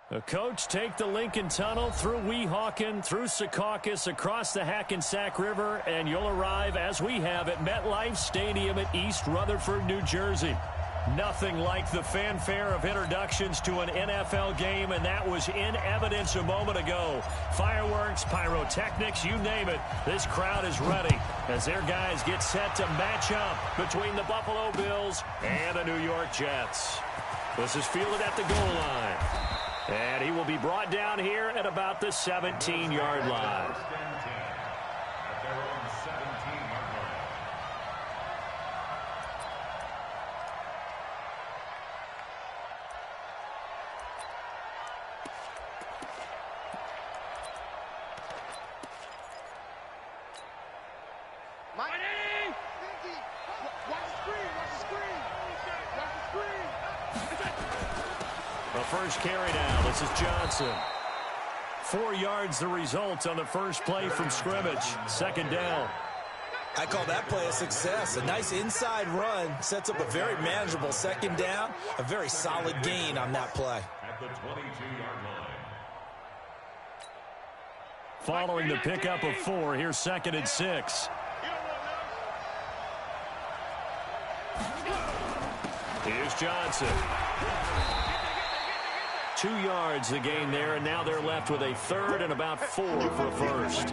The coach take the Lincoln Tunnel through Weehawken, through Secaucus, across the Hackensack River, and you'll arrive, as we have, at MetLife Stadium at East Rutherford, New Jersey. Nothing like the fanfare of introductions to an NFL game, and that was in evidence a moment ago. Fireworks, pyrotechnics, you name it. This crowd is ready as their guys get set to match up between the Buffalo Bills and the New York Jets. This is fielded at the goal line. And he will be brought down here at about the 17-yard line. First carry now. This is Johnson. 4 yards the result on the first play from scrimmage. Second down. I call that play a success. A nice inside run sets up a very manageable second down. A very solid gain on that play. At the 22-yard line. Following the pickup of 4, here's 2nd and 6. Here's Johnson. 2 yards the gain there, and now they're left with a third and about 4 for a first.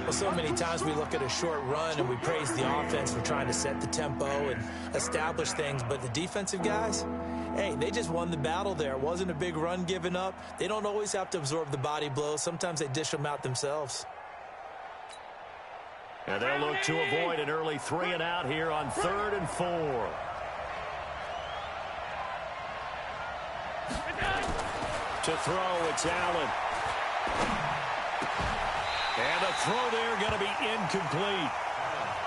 Well, so many times we look at a short run and we praise the offense for trying to set the tempo and establish things, but the defensive guys, hey, they just won the battle there. It wasn't a big run given up. They don't always have to absorb the body blows. Sometimes they dish them out themselves. And they'll look to avoid an early 3 and out here on 3rd and 4. To throw, it's Allen. And the throw there going to be incomplete.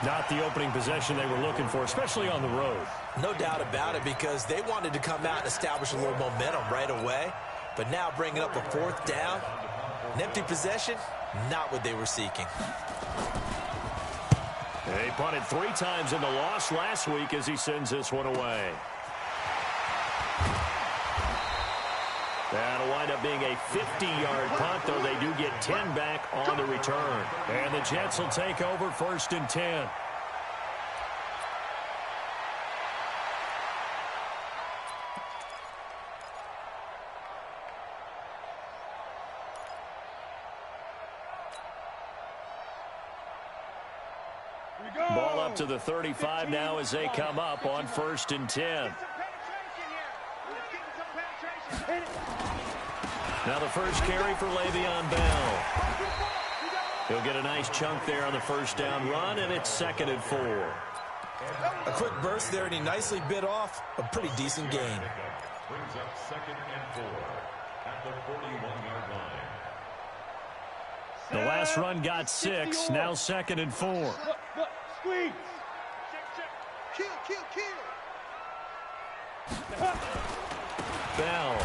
Not the opening possession they were looking for, especially on the road. No doubt about it, because they wanted to come out and establish a little momentum right away. But now bringing up a 4th down, an empty possession, not what they were seeking. They punted 3 times in the loss last week as he sends this one away. That'll wind up being a 50-yard punt, though they do get 10 back on the return. And the Jets will take over 1st and 10. Ball up to the 35 now as they come up on 1st and 10. Now the first carry for Le'Veon Bell. He'll get a nice chunk there on the first down run, and it's 2nd and 4. A quick burst there, and he nicely bit off a pretty decent gain. Brings up 2nd and 4 at the 41-yard line. The last run got 6, now 2nd and 4. Squeeze. Kill. Bell.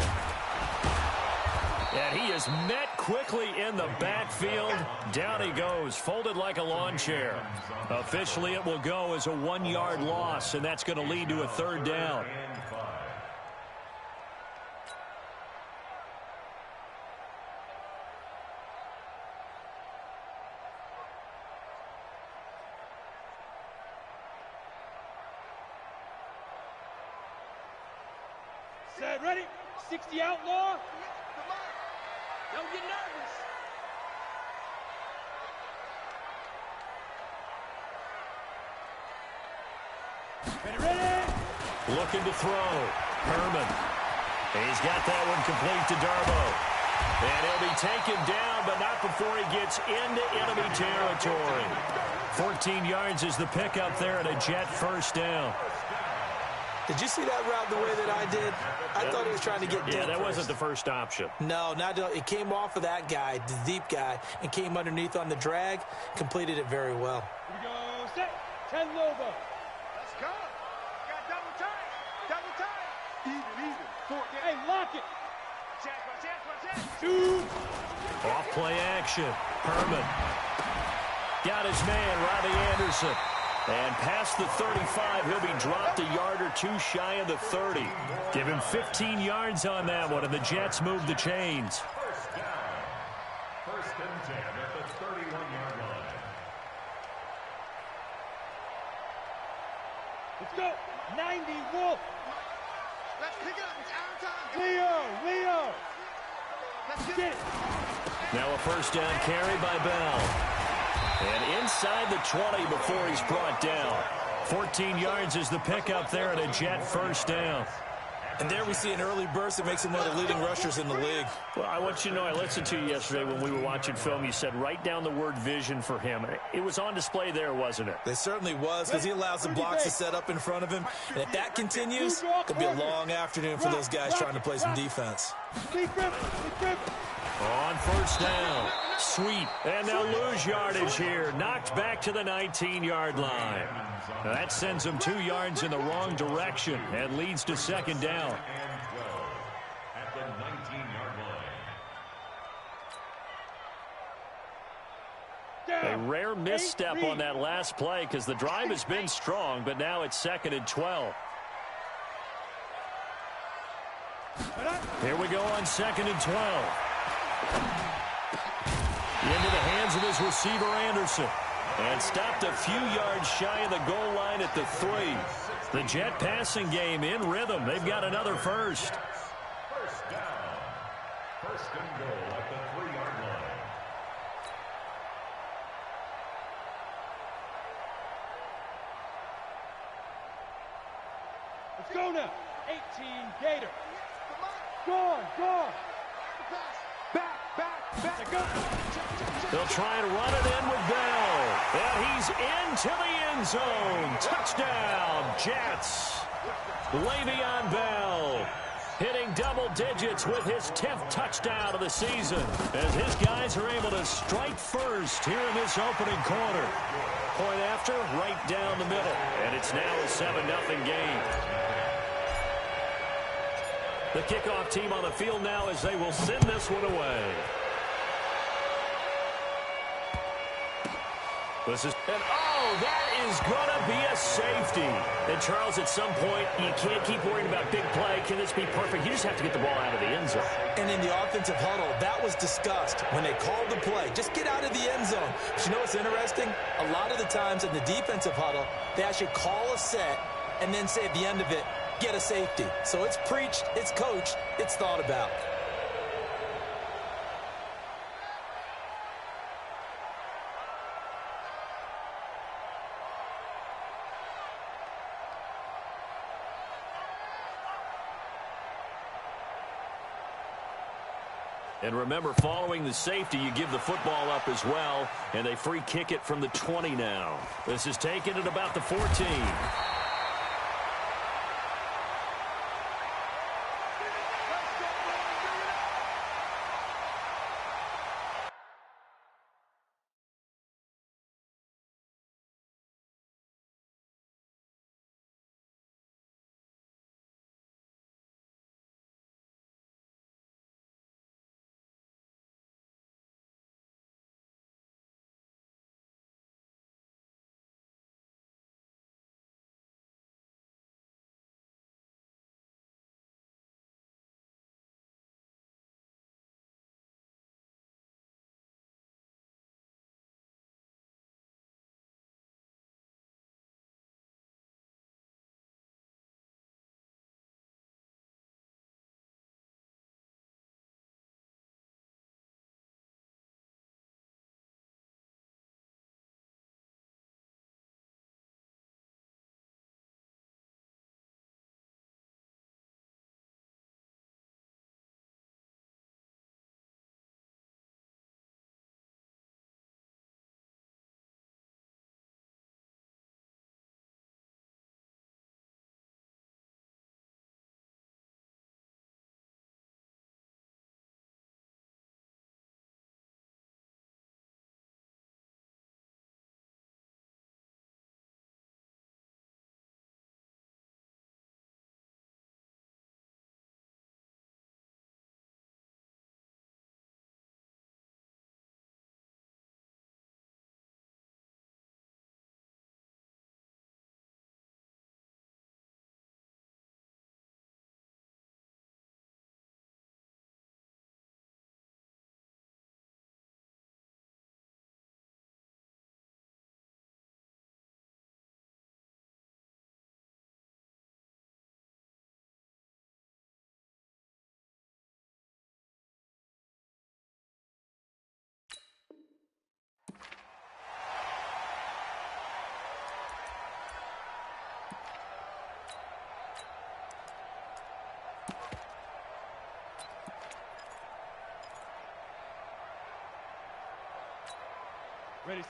And he is met quickly in the backfield. Down he goes, folded like a lawn chair. Officially, it will go as a 1-yard loss, and that's going to lead to a 3rd down. Set, ready? 60 outlaw. Don't get nervous. Ready? Looking to throw. Herman. He's got that one complete to Darbo. And he'll be taken down, but not before he gets into enemy territory. 14 yards is the pickup there at a Jet first down. Did you see that route the way that I did? I thought he was trying to get deep. Yeah, that first. wasn't the first option. No, it came off of that guy, the deep guy, and came underneath on the drag, completed it very well. Here we go, set, 10 Lobo. Let's go. Got double time. Even. 4. Hey, lock it. Chance. Shoot. Off play action. Herman. Got his man, Robbie Anderson. And past the 35, he'll be dropped a yard or two shy of the 30. Give him 15 yards on that one, and the Jets move the chains. First down. First and 10 at the 31-yard line. Let's go. 90, Wolf. Let's pick it up. It's our time. Leo. Let's get it. Now a first down carry by Bell. And inside the 20 before he's brought down. 14 yards is the pickup there at a Jet first down. And there we see an early burst that makes him one of the leading rushers in the league. Well, I want you to know, I listened to you yesterday when we were watching film. You said write down the word vision for him. It was on display there, wasn't it? It certainly was, because he allows the blocks to set up in front of him. And if that continues, it'll be a long afternoon for those guys trying to play some defense. On first down. Sweet. And they'll lose yardage here. Knocked back to the 19-yard line. Now that sends them 2 yards in the wrong direction and leads to second down. And 12 at the 19-yard line. A rare misstep on that last play because the drive has been strong, but now it's second and 12. Here we go on second and 12. Into the hands of his receiver, Anderson. And stopped a few yards shy of the goal line at the 3. The Jet passing game in rhythm. They've got another first. First down. First and goal at the 3-yard line. Let's go now. 18, Gator. Gone. Back. Go. They'll try and run it in with Bell. And he's into the end zone. Touchdown, Jets. Le'Veon Bell hitting double digits with his 10th touchdown of the season as his guys are able to strike first here in this opening quarter. Point after, right down the middle. And it's now a 7-0 game. The kickoff team on the field now as they will send this one away. That is going to be a safety. And, Charles, at some point, you can't keep worrying about big play. Can this be perfect? You just have to get the ball out of the end zone. And in the offensive huddle, that was discussed when they called the play. Just get out of the end zone. But you know what's interesting? A lot of the times in the defensive huddle, they actually call a set and then say at the end of it, get a safety. So it's preached, it's coached, it's thought about. And remember, following the safety, you give the football up as well, and they free kick it from the 20 now. This is taken at about the 14.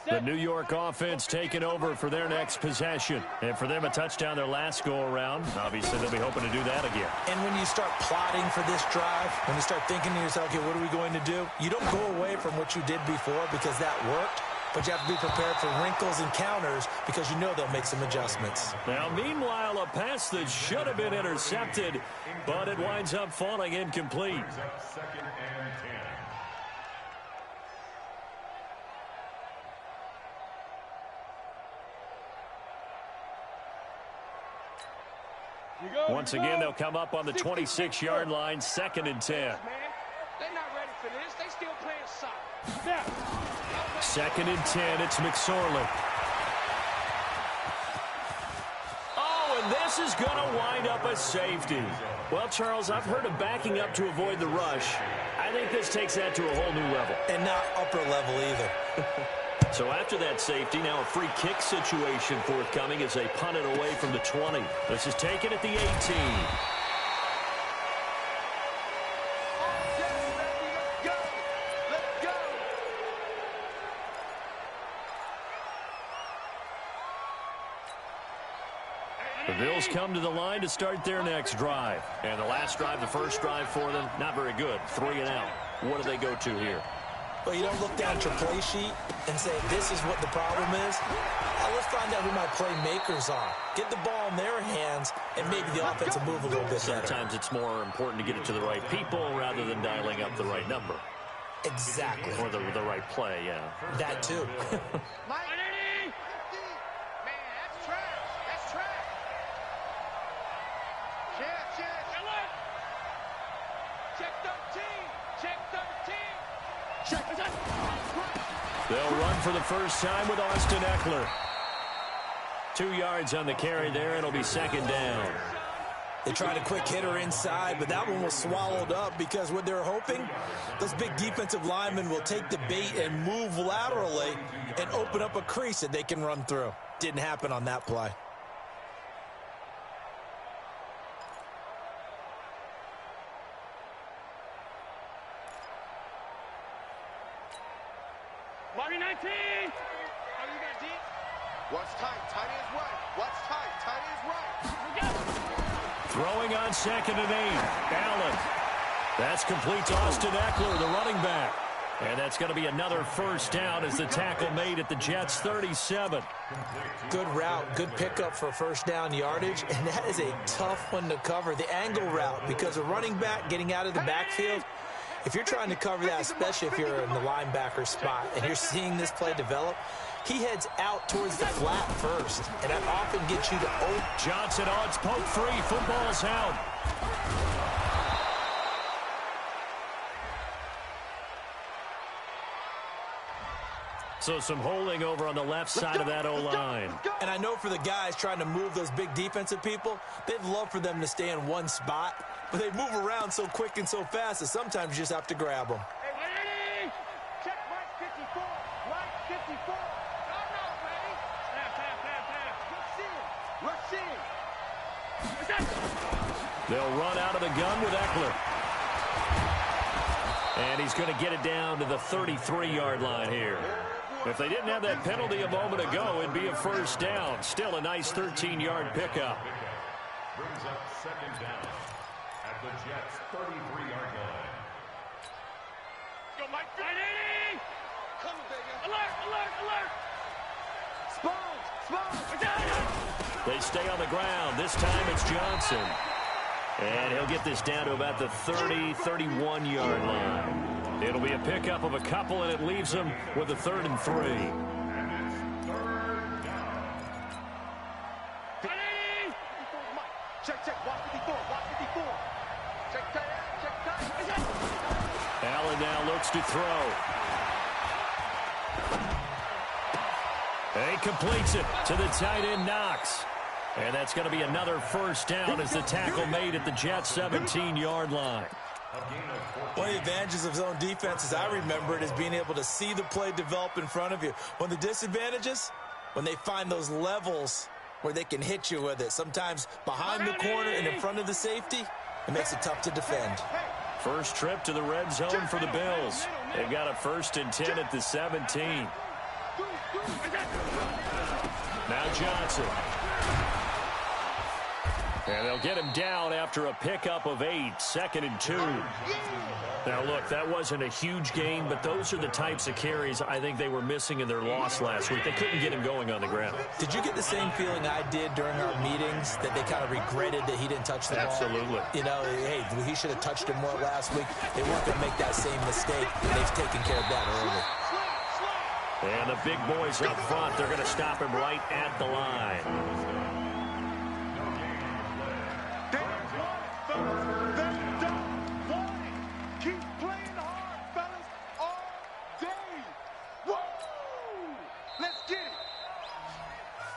The New York offense taking over for their next possession. And for them, a touchdown their last go-around. Obviously, they'll be hoping to do that again. And when you start plotting for this drive, when you start thinking to yourself, okay, what are we going to do? You don't go away from what you did before because that worked. But you have to be prepared for wrinkles and counters because you know they'll make some adjustments. Now, meanwhile, a pass that should have been intercepted, but it winds up falling incomplete. Second and 10. Once again, they'll come up on the 26-yard line, 2nd and 10. They're not ready for this. They still playing soft. 2nd and 10, it's McSorley. Oh, and this is going to wind up a safety. Well, Charles, I've heard of backing up to avoid the rush. I think this takes that to a whole new level. And not upper level either. So after that safety, now a free kick situation forthcoming as they punt it away from the 20. This is taken at the 18. The Bills come to the line to start their next drive. And the last drive, the first drive for them, not very good. 3 and out. What do they go to here? Well, you don't look down at your play sheet and say, this is what the problem is. Now, let's find out who my playmakers are. Get the ball in their hands, and maybe the offense will move a little bit better. Sometimes it's more important to get it to the right people rather than dialing up the right number. Exactly. Or the right play, yeah. That, too. Mike. Man, that's trash. That's trash. Check 13. Check 13. They'll run for the first time with Austin Eckler. 2 yards on the carry there. It'll be 2nd down. They tried a quick hitter inside, but that one was swallowed up because what they're hoping, those big defensive linemen will take the bait and move laterally and open up a crease that they can run through. Didn't happen on that play. Bobby 19. Oh, you got deep. What's tight? Tight is right. What's tight? Tight is right. Throwing on 2nd and 8. Allen. That's complete to Austin Eckler, the running back. And that's going to be another first down as the tackle made at the Jets' 37. Good route, good pickup for first down yardage, and that is a tough one to cover. The angle route, because a running back getting out of the backfield, if you're trying to cover that, especially if you're in the linebacker spot and you're seeing this play develop, he heads out towards the flat first, and that often gets you to open. Johnson, oh, it's poke free. Football's out. So some holding over on the left side of that O-line. And I know for the guys trying to move those big defensive people, they'd love for them to stay in one spot, but they move around so quick and so fast that sometimes you just have to grab them. Hey, check Mike 54. Mike 54. No, ready. Rush in. They'll run out of the gun with Eckler. And he's going to get it down to the 33-yard line here. If they didn't have that penalty a moment ago, it'd be a first down. Still a nice 13-yard pickup. Brings up 2nd down at the Jets' 33-yard line. Go, Mike. 90. Come, baby. Alert. Sponge. They stay on the ground. This time it's Johnson. And he'll get this down to about the 31-yard line. It'll be a pickup of a couple, and it leaves him with a 3rd and 3. And it's 3rd down. Check. Watch 54. Check tight. Allen now looks to throw. He completes it to the tight end, Knox. And that's going to be another first down as the tackle made at the Jets' 17-yard line. One of the advantages of zone defense, as I remember it, is being able to see the play develop in front of you. One of the disadvantages, when they find those levels where they can hit you with it, sometimes behind the corner and in front of the safety, it makes it tough to defend. First trip to the red zone for the Bills. They've got a 1st and 10 at the 17. Now Johnson. And they'll get him down after a pickup of 8, 2nd and 2. Now, look, that wasn't a huge gain, but those are the types of carries I think they were missing in their loss last week. They couldn't get him going on the ground. Did you get the same feeling I did during our meetings, that they kind of regretted that he didn't touch the ball? Absolutely. You know, hey, he should have touched it more last week. They weren't going to make that same mistake. They've taken care of that early. And the big boys up front, they're going to stop him right at the line.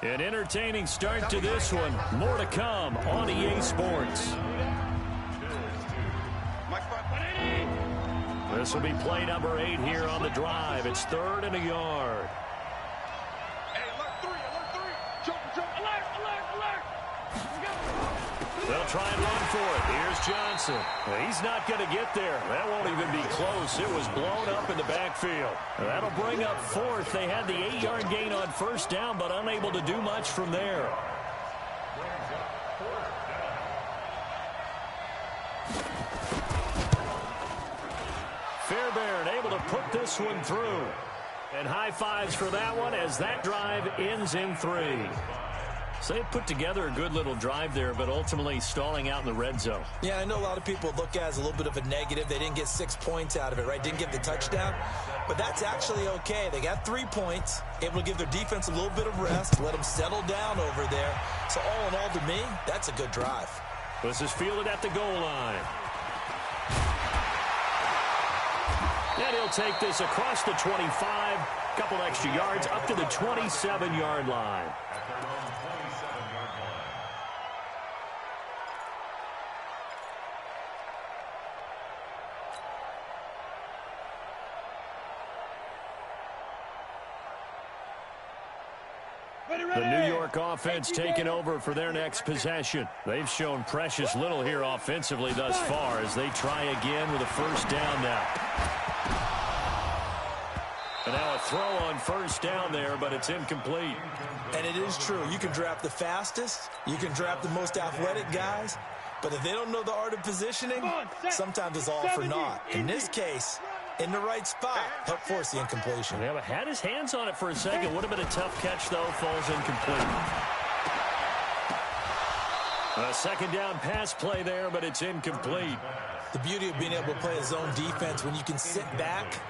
An entertaining start to this one. More to come on EA Sports. This will be play number 8 here on the drive. It's 3rd and a yard. They'll try and run for it. Here's Johnson. Well, he's not going to get there. That won't even be close. It was blown up in the backfield. That'll bring up 4th. They had the 8-yard gain on 1st down, but unable to do much from there. Fairbairn able to put this one through. And high fives for that one as that drive ends in 3. So they put together a good little drive there, but ultimately stalling out in the red zone. Yeah, I know a lot of people look at it as a little bit of a negative. They didn't get 6 points out of it, right? Didn't get the touchdown. But that's actually okay. They got 3 points, able to give their defense a little bit of rest, let them settle down over there. So all in all, to me, that's a good drive. This is fielded at the goal line. And he'll take this across the 25, couple extra yards up to the 27-yard line. The New York offense taking over for their next possession. They've shown precious little here offensively thus far as they try again with a 1st down now. And now a throw on 1st down there, but it's incomplete. And it is true. You can draft the fastest. You can draft the most athletic guys. But if they don't know the art of positioning, sometimes it's all for naught. In this case, in the right spot, help force the incompletion. Yeah, but had his hands on it for a second. Would have been a tough catch, though. Falls incomplete. A 2nd down pass play there, but it's incomplete. The beauty of being able to play a zone defense when you can sit back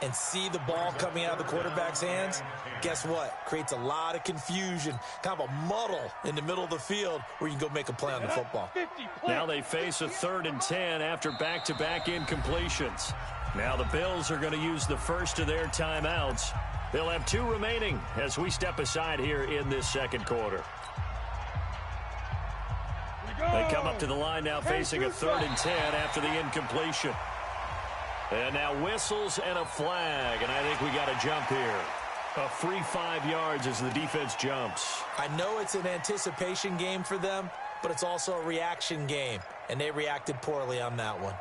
and see the ball coming out of the quarterback's hands, guess what? Creates a lot of confusion, kind of a muddle in the middle of the field where you can go make a play on the football. Now they face a 3rd and 10 after back-to-back incompletions. Now the Bills are going to use the first of their timeouts. They'll have 2 remaining as we step aside here in this 2nd quarter. They come up to the line now facing a 3rd and 10 after the incompletion. And now whistles and a flag, and I think we got a jump here. A free 5 yards as the defense jumps. I know it's an anticipation game for them, but it's also a reaction game, and they reacted poorly on that one.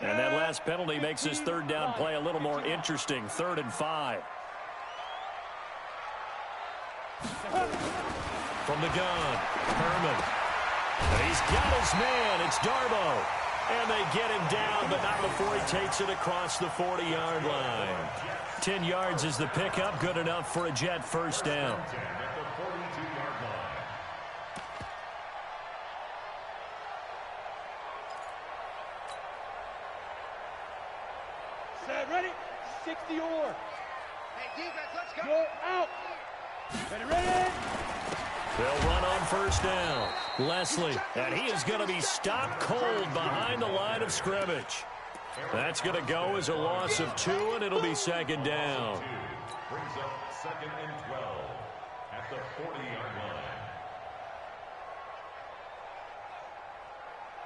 And that last penalty makes this 3rd down play a little more interesting. 3rd and 5. From the gun, Herman. And he's got his man. It's Darbo. And they get him down, but not before he takes it across the 40-yard line. 10 yards is the pickup. Good enough for a Jet 1st down. Ready? 60 or. Hey, defense, let's go. Out. Ready. They'll run on 1st down. Leslie, and he is going to be stopped cold behind the line of scrimmage. That's going to go as a loss of 2, and it'll be 2nd down. Brings up 2nd and 12 at the 40-yard line.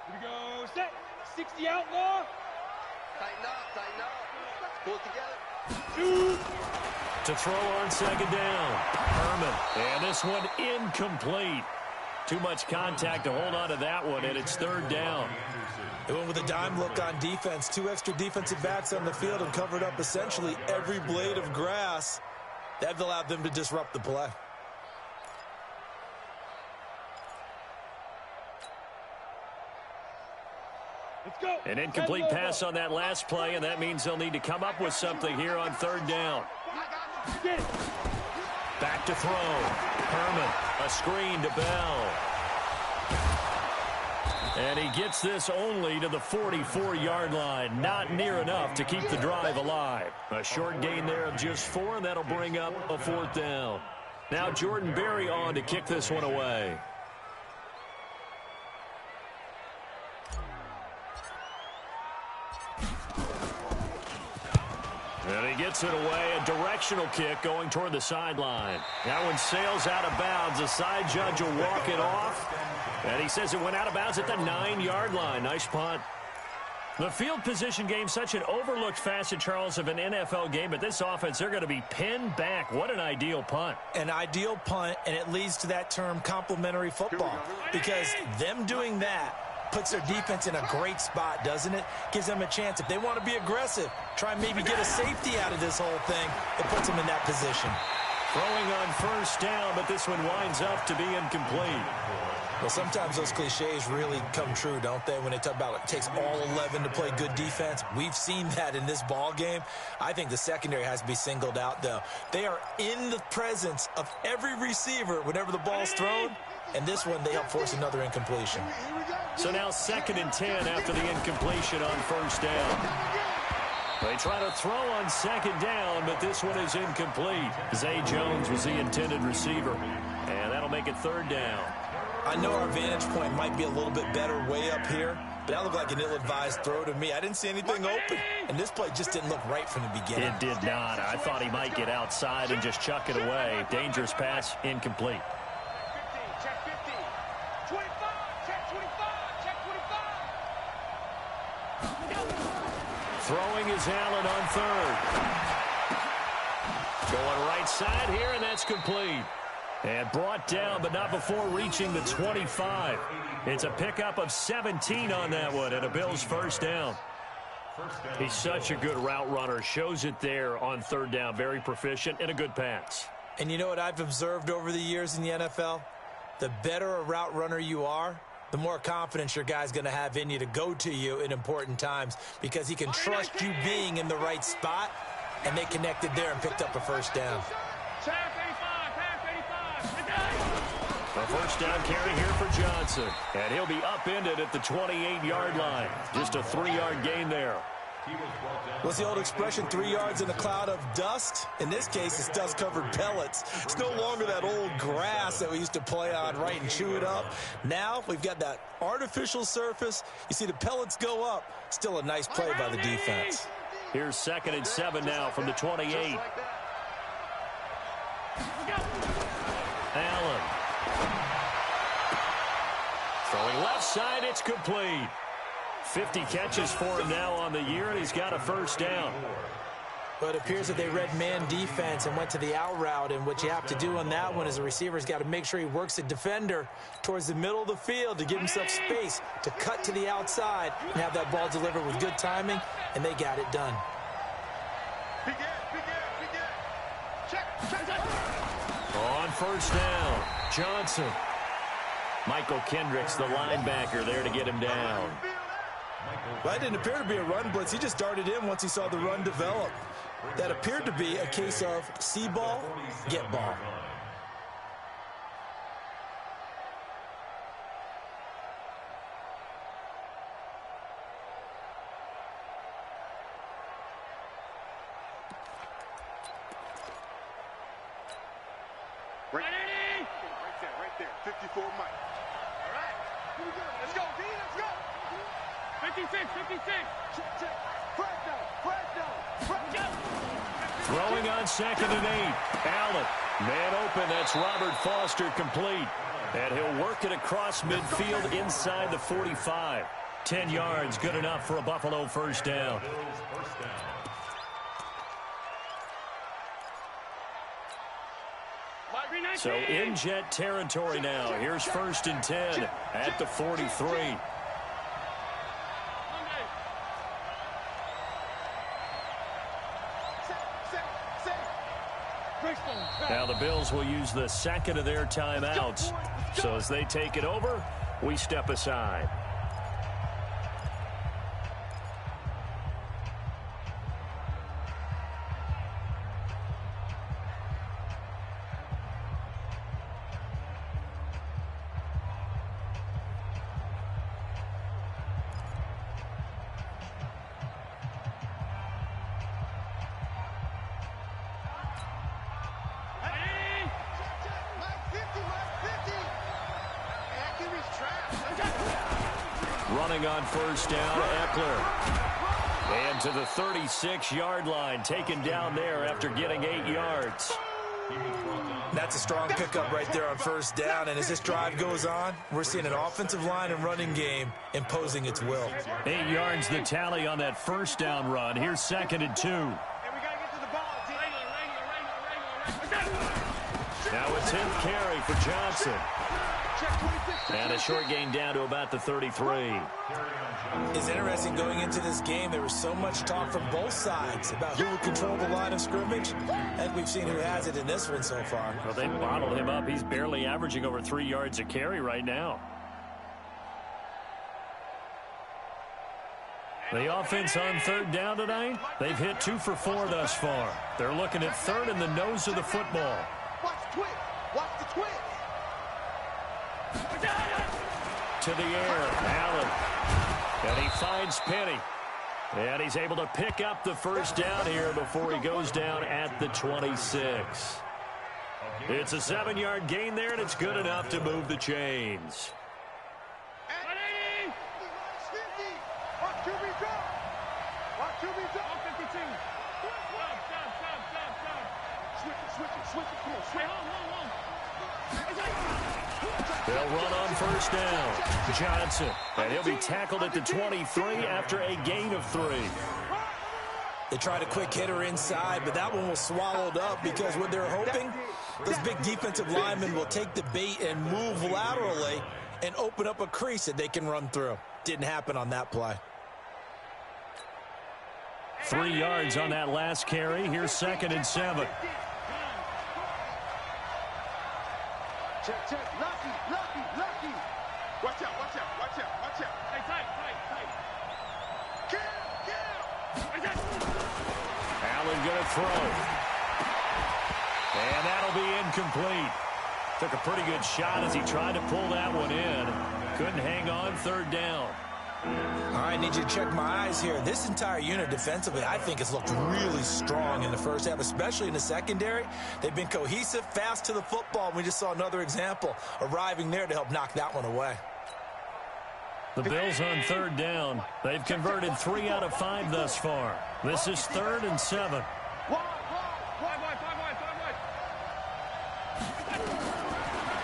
Here we go. Set. 60 outlaw. Tighten up, tighten up. Pull it together. To throw on second down. Herman. And this one incomplete. Too much contact to hold on to that one, and it's third down. They went with a dime look on defense. 2 extra defensive backs on the field and covered up essentially every blade of grass. That allowed them to disrupt the play. Let's go. An incomplete pass on that last play, and that means they'll need to come up with something here on third down. Get it. Back to throw. Herman, a screen to Bell. And he gets this only to the 44-yard line. Not near enough to keep the drive alive. A short gain there of just 4, and that'll bring up a fourth down. Now Jordan Berry on to kick this one away. And he gets it away, a directional kick going toward the sideline. That one sails out of bounds. The side judge will walk it off. And he says it went out of bounds at the 9-yard line. Nice punt. The field position game, such an overlooked facet, Charles, of an NFL game. But this offense, they're going to be pinned back. What an ideal punt. An ideal punt, and it leads to that term complementary football. Because them doing that puts their defense in a great spot, doesn't it? Gives them a chance. If they want to be aggressive, try and maybe get a safety out of this whole thing, it puts them in that position. Throwing on first down, but this one winds up to be incomplete. Well, sometimes those cliches really come true, don't they? When they talk about it takes all 11 to play good defense. We've seen that in this ball game. I think the secondary has to be singled out, though. They are in the presence of every receiver whenever the ball's thrown. And this one, they help force another incompletion. So now 2nd and 10 after the incompletion on first down. They try to throw on second down, but this one is incomplete. Zay Jones was the intended receiver. And that'll make it third down. I know our vantage point might be a little bit better way up here, but that looked like an ill-advised throw to me. I didn't see anything open, and this play just didn't look right from the beginning. It did not. I thought he might get outside and just chuck it away. Dangerous pass, incomplete. Check 50. 25. Check 25. Check 25. Throwing is Allen on third. Going right side here, and that's complete. And brought down, but not before reaching the 25. It's a pickup of 17 on that one, and a Bills first down. He's such a good route runner. Shows it there on third down. Very proficient and a good pass. And you know what I've observed over the years in the NFL? The better a route runner you are, the more confidence your guy's going to have in you to go to you in important times, because he can trust you being in the right spot, and they connected there and picked up a first down. A first down carry here for Johnson. And he'll be upended at the 28-yard line. Just a 3-yard gain there. What's the old expression, 3 yards in a cloud of dust? In this case, it's dust-covered pellets. It's no longer that old grass that we used to play on, right, and chew it up. Now we've got that artificial surface. You see the pellets go up. Still a nice play by the defense. Here's 2nd and 7 now from the 28. Allen. Throwing left side, it's complete. 50 catches for him now on the year, and he's got a first down. But it appears that they read man defense and went to the out route, and what you have to do on that one is the receiver's got to make sure he works the defender towards the middle of the field to give himself space to cut to the outside and have that ball delivered with good timing, and they got it done. On first down, Johnson. Michael Kendricks, the linebacker, there to get him down. Well, it didn't appear to be a run blitz. He just started in once he saw the run develop. That appeared to be a case of see ball, get ball. Right there. 54 Mike. All right. Here we go. Let's go, D. Let's go. 56. Check. Press down. Throwing on 2nd and 8. Allen. Man open. That's Robert Foster complete. And he'll work it across midfield inside the 45. 10 yards, good enough for a Buffalo first down. So in Jet territory now. Here's 1st and 10 at the 43. Now the Bills will use the second of their timeouts. So as they take it over, we step aside. Running on first down, Eckler. And to the 36-yard line, taken down there after getting 8 yards. That's a strong pickup right there on first down. And as this drive goes on, we're seeing an offensive line and running game imposing its will. 8 yards the tally on that first down run. Here's 2nd and 2. And we got to get to the ball. Now a 10th carry for Johnson. And a short gain down to about the 33. It's interesting going into this game. There was so much talk from both sides about who would control the line of scrimmage. And we've seen who has it in this one so far. Well, they bottled him up. He's barely averaging over 3 yards a carry right now. The offense on 3rd down tonight, they've hit 2 for 4 thus far. They're looking at 3rd in the nose of the football. Watch the twist. Watch the twist. To the air, Allen. And he finds Penny. And he's able to pick up the first down here before he goes down at the 26. It's a 7-yard gain there, and it's good enough to move the chains. They'll run on first down. Johnson. And he'll be tackled at the 23 after a gain of 3. They tried a quick hitter inside, but that one was swallowed up because what they're hoping, those big defensive linemen will take the bait and move laterally and open up a crease that they can run through. Didn't happen on that play. 3 yards on that last carry. Here's 2nd and 7. Check, check. Lucky. Watch out. Hey, tight. Kill. Allen gonna throw. And that'll be incomplete. Took a pretty good shot as he tried to pull that one in. Couldn't hang on 3rd down. All right, I need you to check my eyes here. This entire unit defensively, I think, has looked really strong in the first half, especially in the secondary. They've been cohesive, fast to the football. We just saw another example arriving there to help knock that one away. The Bills on 3rd down. They've converted 3 out of 5 thus far. This is 3rd and 7.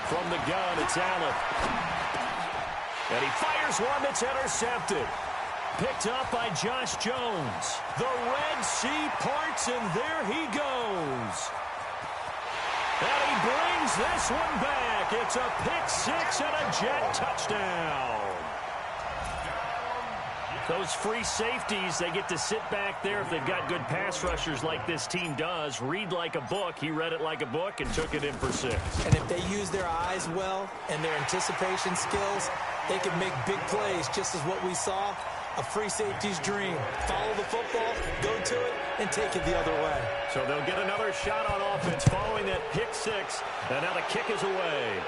From the gun, it's Allen. And he fires one that's intercepted. Picked up by Josh Jones. The Red Sea parts, and there he goes. And he brings this one back. It's a pick-6 and a Jet touchdown. Those free safeties, they get to sit back there if they've got good pass rushers like this team does. Read like a book. He read it like a book and took it in for 6. And if they use their eyes well and their anticipation skills, they can make big plays, just as what we saw, a free safety's dream. Follow the football, go to it, and take it the other way. So they'll get another shot on offense following that pick-6, and now the kick is away.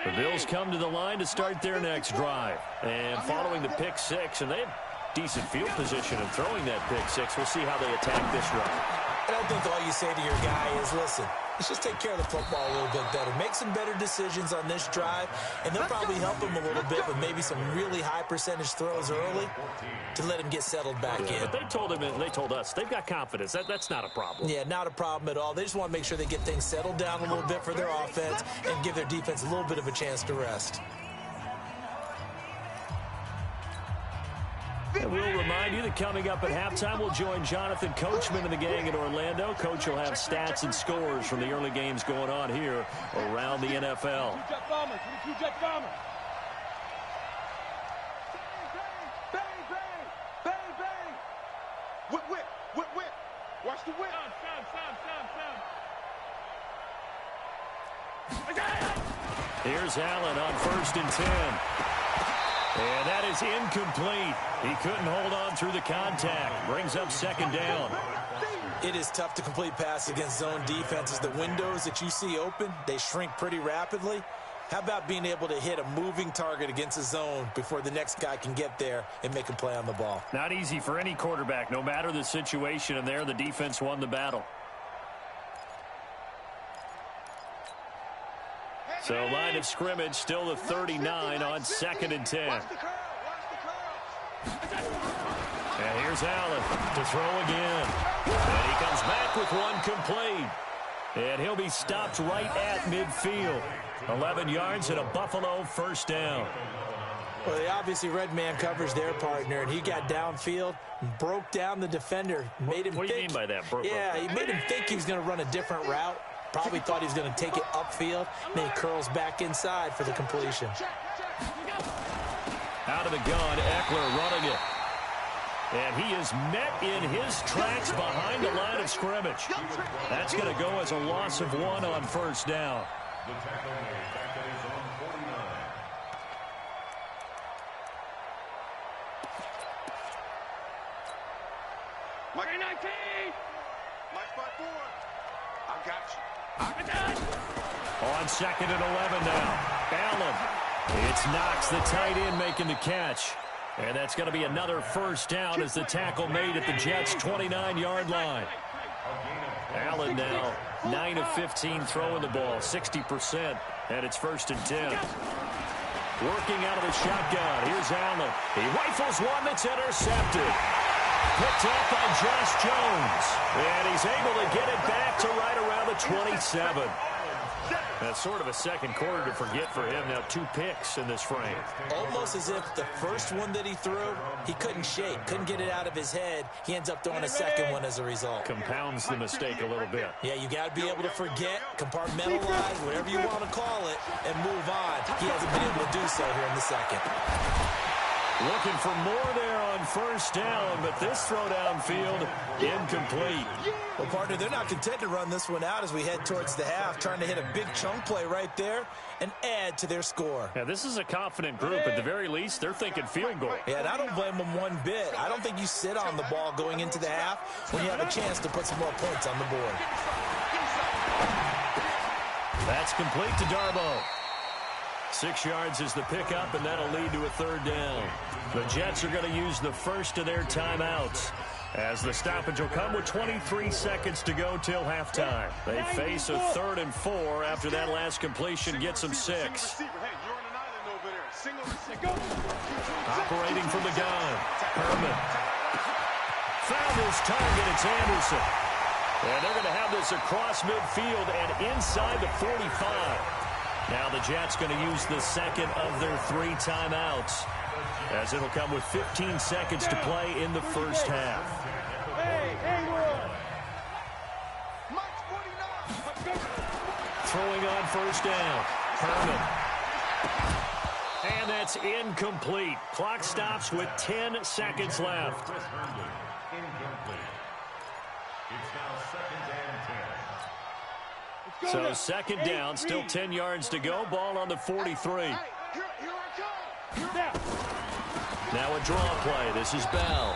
The Bills come to the line to start their next drive. And following the pick-6, and decent field position and throwing that pick six. We'll see how they attack this run. I don't think all you say to your guy is, listen, let's just take care of the football a little bit better. Make some better decisions on this drive, and they'll probably help him a little bit with maybe some really high percentage throws early to let him get settled back in. But they told him, and they told us, they've got confidence. That's not a problem. Yeah, not a problem at all. They just want to make sure they get things settled down a little bit for their offense and give their defense a little bit of a chance to rest. And we'll remind you that coming up at halftime, we'll join Jonathan Coachman and the gang in Orlando. Coach will have stats and scores from the early games going on here around the NFL. Two-jet bombers. Two-jet bombers. Bang, bang, bang, bang. Whip, whip, whip, whip. Watch the whip. Here's Allen on 1st and 10. And that is incomplete. He couldn't hold on through the contact. Brings up 2nd down. It is tough to complete passes against zone defenses. The windows that you see open, they shrink pretty rapidly. How about being able to hit a moving target against a zone before the next guy can get there and make a play on the ball? Not easy for any quarterback, no matter the situation. And there, the defense won the battle. So line of scrimmage, still the 39 on 2nd and 10. And here's Allen to throw again. And he comes back with one complete. And he'll be stopped right at midfield. 11 yards and a Buffalo 1st down. Well, they obviously red man covers their partner, and he got downfield, broke down the defender, made him think. What do you mean by that? Yeah, he made him think he was going to run a different route. Probably thought he was going to take it upfield. Then he curls back inside for the completion. Out of the gun, Eckler running it. And he is met in his tracks behind the line of scrimmage. That's going to go as a loss of 1 on 1st down. The tackle made back at his own 49. Mike 19. My spot 4. I got you. On 2nd and 11 now. Allen. It's Knox, the tight end, making the catch. And that's going to be another 1st down as the tackle made at the Jets' 29-yard line. Allen now 9 of 15 throwing the ball, 60%, and it's 1st and 10. Working out of the shotgun. Here's Allen. He rifles one that's intercepted. Picked up by Josh Jones. And he's able to get it back to right around the 27. That's sort of a second quarter to forget for him. Now 2 picks in this frame. Almost as if the first one that he threw, he couldn't shake, couldn't get it out of his head. He ends up throwing a second one as a result. Compounds the mistake a little bit. Yeah, you got to be able to forget, compartmentalize, whatever you want to call it, and move on. He hasn't been able to do so here in the second. Looking for more there on 1st down, but this throw downfield incomplete. Well, partner, they're not content to run this one out as we head towards the half, trying to hit a big chunk play right there and add to their score. Yeah, this is a confident group. At the very least, they're thinking field goal. Yeah, and I don't blame them one bit. I don't think you sit on the ball going into the half when you have a chance to put some more points on the board. That's complete to Darboh. 6 yards is the pickup, and that'll lead to a 3rd down. The Jets are going to use the first of their timeouts, as the stoppage will come with 23 seconds to go till halftime. They face a 3rd and 4 after that last completion gets them 6. Operating from the gun, Herman. Found his target, it's Anderson. And they're going to have this across midfield and inside the 45. Now the Jets going to use the second of their 3 timeouts, as it'll come with 15 seconds to play in the first half. Throwing on 1st down, Herman. And that's incomplete. Clock stops with 10 seconds left. Incomplete. It's now 2nd and 10. So 2nd down, still 10 yards to go. Ball on the 43. Now a draw play. This is Bell.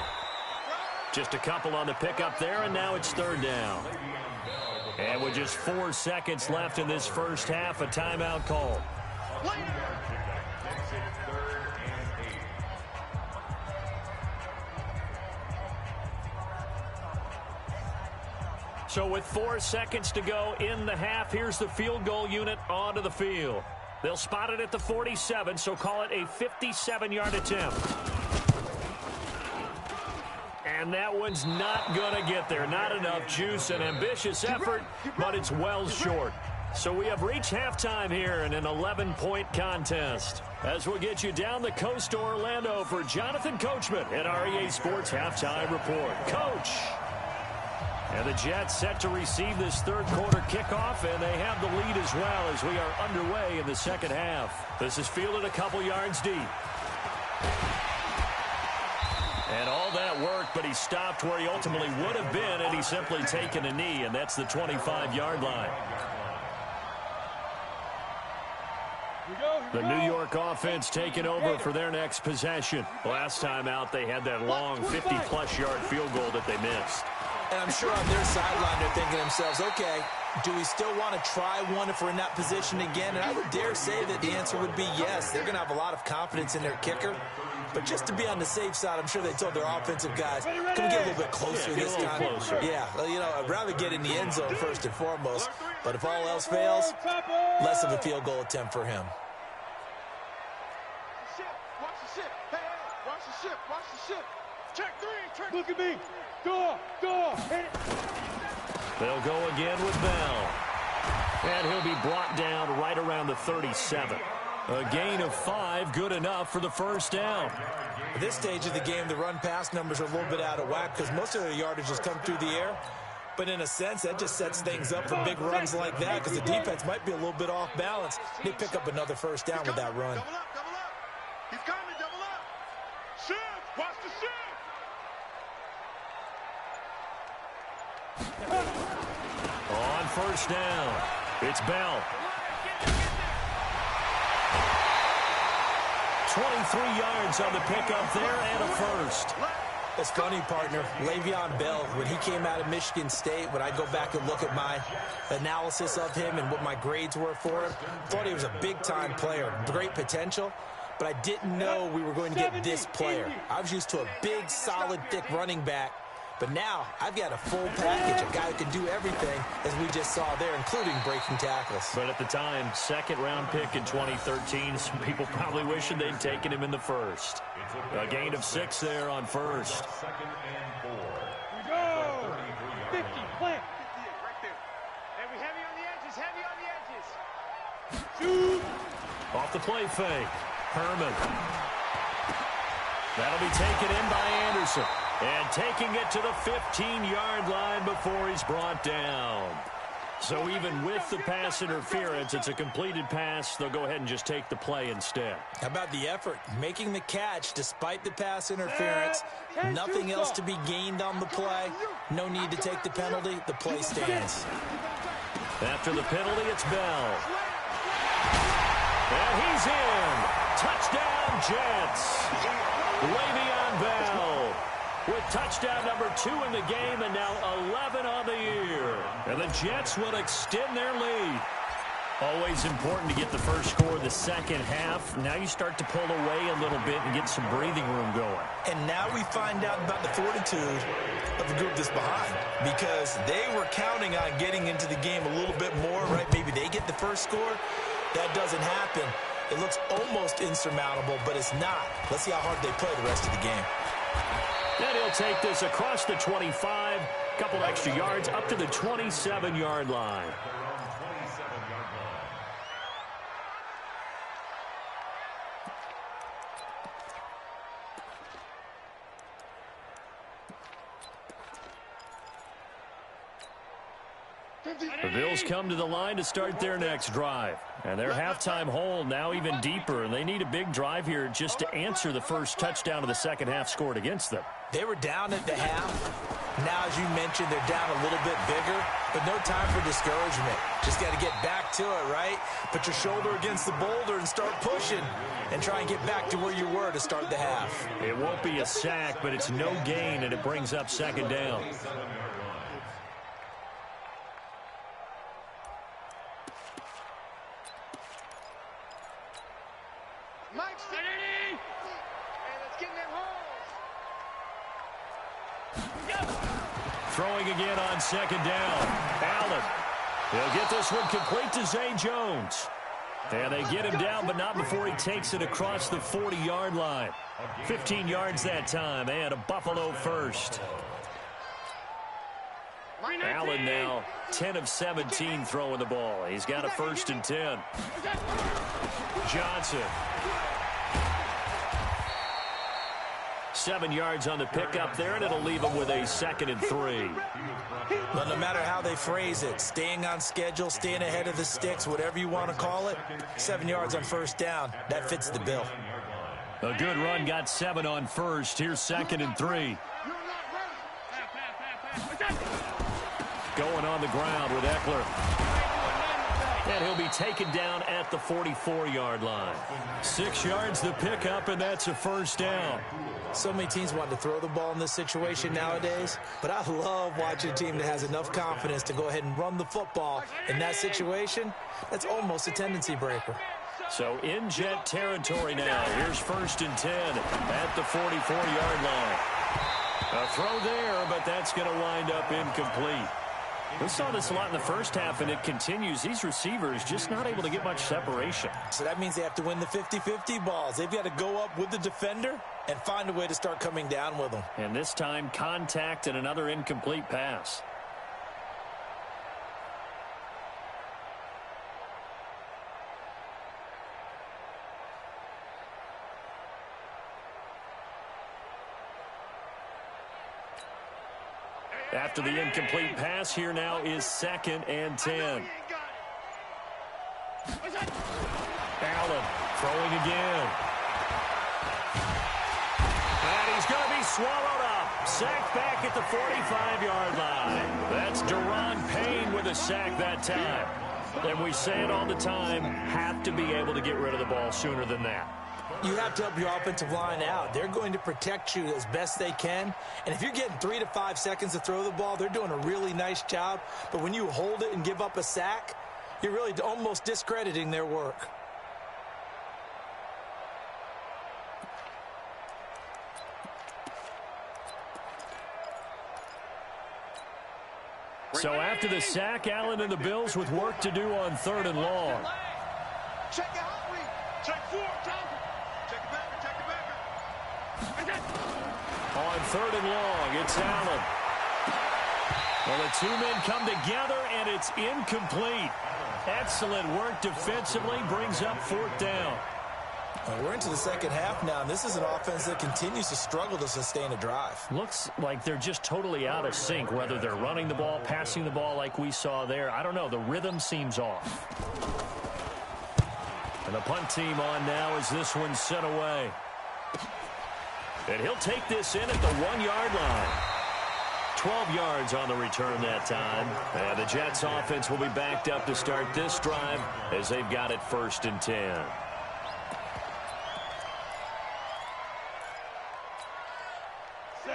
Just a couple on the pickup there, and now it's 3rd down. And with just 4 seconds left in this first half, a timeout call. So with 4 seconds to go in the half, here's the field goal unit onto the field. They'll spot it at the 47, so call it a 57-yard attempt. And that one's not going to get there. Not enough juice, an ambitious effort, but it's well short. So we have reached halftime here in an 11-point contest. As we'll get you down the coast to Orlando for Jonathan Coachman at REA Sports Halftime Report. Coach! And the Jets set to receive this third quarter kickoff, and they have the lead as well as we are underway in the second half. This is fielded a couple yards deep. And all that work, but he stopped where he ultimately would have been had he simply taken a knee, and that's the 25-yard line. The New York offense taking over for their next possession. Last time out, they had that long 50-plus yard field goal that they missed. And I'm sure on their sideline they're thinking to themselves, okay, do we still want to try one if we're in that position again? And I would dare say that the answer would be yes. They're going to have a lot of confidence in their kicker. But just to be on the safe side, I'm sure they told their offensive guys, can we get a little bit closer this time? Yeah, well, you know, I'd rather get in the end zone first and foremost. But if all else fails, less of a field goal attempt for him. Watch the ship. Hey, watch the ship. Watch the ship. Check 3. Check. Look at me. Door. Hit it. They'll go again with Bell. And he'll be brought down right around the 37. A gain of 5, good enough for the first down. At this stage of the game, the run-pass numbers are a little bit out of whack because most of their yardage has come through the air. But in a sense, that just sets things up for big runs like that because the defense might be a little bit off balance. They pick up another first down with that run. Double up. He's coming, double up. Shift, watch the shift. On first down, it's Bell. 23 yards on the pickup there and a first. It's funny, partner. Le'Veon Bell, when he came out of Michigan State, when I go back and look at my analysis of him and what my grades were for him, thought he was a big-time player, great potential, but I didn't know we were going to get this player. I was used to a big, solid, thick running back, but now I've got a full package, a guy who can do everything, as we just saw there, including breaking tackles. But at the time, second-round pick in 2013, some people probably wishing they'd taken him in the first. A gain of 6 there on first. Second and 4. We go. 50, plant. Right there. And we heavy on the edges, Shoot. Off the play fake. Herman. That'll be taken in by Anderson. And taking it to the 15-yard line before he's brought down. So even with the pass interference, it's a completed pass. They'll go ahead and just take the play instead. How about the effort? Making the catch despite the pass interference. Nothing else to be gained on the play. No need to take the penalty. The play stands. After the penalty, it's Bell. And he's in. Touchdown, Jets. Le'Veon Bell with touchdown number 2 in the game and now 11 on the year. And the Jets will extend their lead. Always important to get the first score of the second half. Now you start to pull away a little bit and get some breathing room going. And now we find out about the fortitude of the group that's behind, because they were counting on getting into the game a little bit more, right? Maybe they get the first score. That doesn't happen. It looks almost insurmountable, but it's not. Let's see how hard they play the rest of the game. And he'll take this across the 25, couple extra yards up to the 27-yard line. The Bills come to the line to start their next drive. And their halftime hole now even deeper. And they need a big drive here just to answer the first touchdown of the second half scored against them. They were down at the half. Now, as you mentioned, they're down a little bit bigger, but no time for discouragement. Just got to get back to it, right? Put your shoulder against the boulder and start pushing and try and get back to where you were to start the half. It won't be a sack, but it's no gain, and it brings up second down. Mike's hey, let's get in them holes. throwing again on second down. Allen. He'll get this one complete to Zay Jones. And they get him down, but not before he takes it across the 40-yard line. 15 yards that time, and a Buffalo first. Allen now 10 of 17 throwing the ball. He's got a 1st and 10. Johnson. 7 yards on the pickup there, and it'll leave him with a 2nd and 3. But no matter how they phrase it, staying on schedule, staying ahead of the sticks, whatever you want to call it, 7 yards on 1st down, that fits the bill. A good run, got 7 on 1st. Here's 2nd and 3. Going on the ground with Eckler. And he'll be taken down at the 44-yard line. 6 yards the pickup, and that's a 1st down. So many teams want to throw the ball in this situation nowadays, but I love watching a team that has enough confidence to go ahead and run the football. In that situation, that's almost a tendency breaker. So in Jet territory now. Here's 1st and 10 at the 44-yard line. A throw there, but that's going to wind up incomplete. We saw this a lot in the first half, and it continues. These receivers just not able to get much separation. So that means they have to win the 50-50 balls. They've got to go up with the defender and find a way to start coming down with them. And this time, contact and another incomplete pass. After the incomplete pass, here now is 2nd and 10. Allen throwing again. And he's going to be swallowed up. Sacked back at the 45-yard line. That's Deron Payne with a sack that time. And we say it all the time, have to be able to get rid of the ball sooner than that. You have to help your offensive line out. They're going to protect you as best they can. And if you're getting 3 to 5 seconds to throw the ball, they're doing a really nice job. But when you hold it and give up a sack, you're really almost discrediting their work. So after the sack, Allen and the Bills with work to do on 3rd and long. Check it out, Lee. Check 4, Tom. Check it back, check it back. On 3rd and long, it's Allen. Well, the two men come together, and it's incomplete. Excellent work defensively, brings up 4th down. Well, we're into the second half now, and this is an offense that continues to struggle to sustain a drive. Looks like they're just totally out of sync, whether they're running the ball, passing the ball like we saw there. I don't know. The rhythm seems off. And the punt team on now as this one's sent away. And he'll take this in at the 1-yard line. 12 yards on the return that time. And the Jets offense will be backed up to start this drive as they've got it 1st and 10.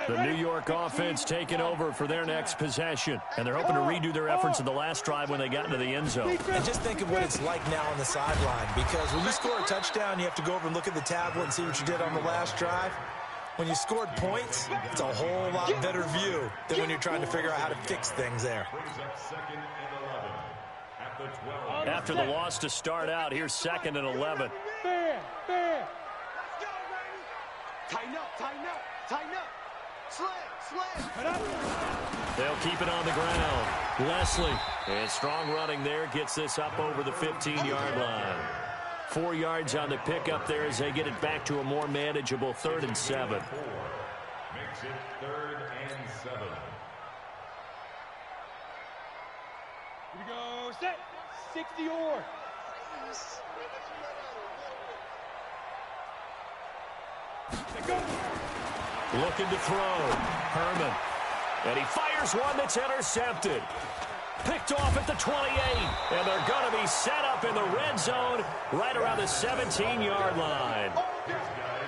The New York offense taking over for their next possession. And they're hoping to redo their efforts in the last drive when they got into the end zone. And just think of what it's like now on the sideline. Because when you score a touchdown, you have to go over and look at the tablet and see what you did on the last drive. When you scored points, it's a whole lot better view than when you're trying to figure out how to fix things there. After the loss to start out, here's 2nd and 11. Fair. Tighten up, tighten up, tighten up. Slam. They'll keep it on the ground. Leslie, and strong running there, gets this up over the 15-yard line. 4 yards on the pickup there as they get it back to a more manageable 3rd and 7. Makes it 3rd and 7. Here we go. Set. 60 or. Go. Looking to throw. Herman. And he fires one that's intercepted. Picked off at the 28. And they're going to be set up in the red zone right around the 17-yard line.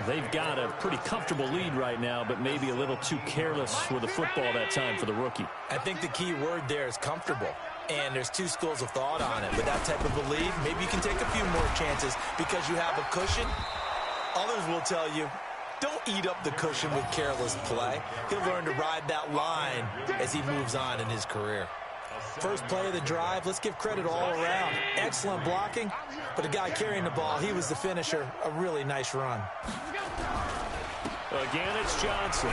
They've got a pretty comfortable lead right now, but maybe a little too careless with the football that time for the rookie. I think the key word there is comfortable. And there's two schools of thought on it. With that type of a lead, maybe you can take a few more chances because you have a cushion. Others will tell you, Don't eat up the cushion with careless play. He'll learn to ride that line as he moves on in his career. First play of the drive, let's give credit all around. Excellent blocking, but the guy carrying the ball, he was the finisher. A really nice run. Again, it's Johnson.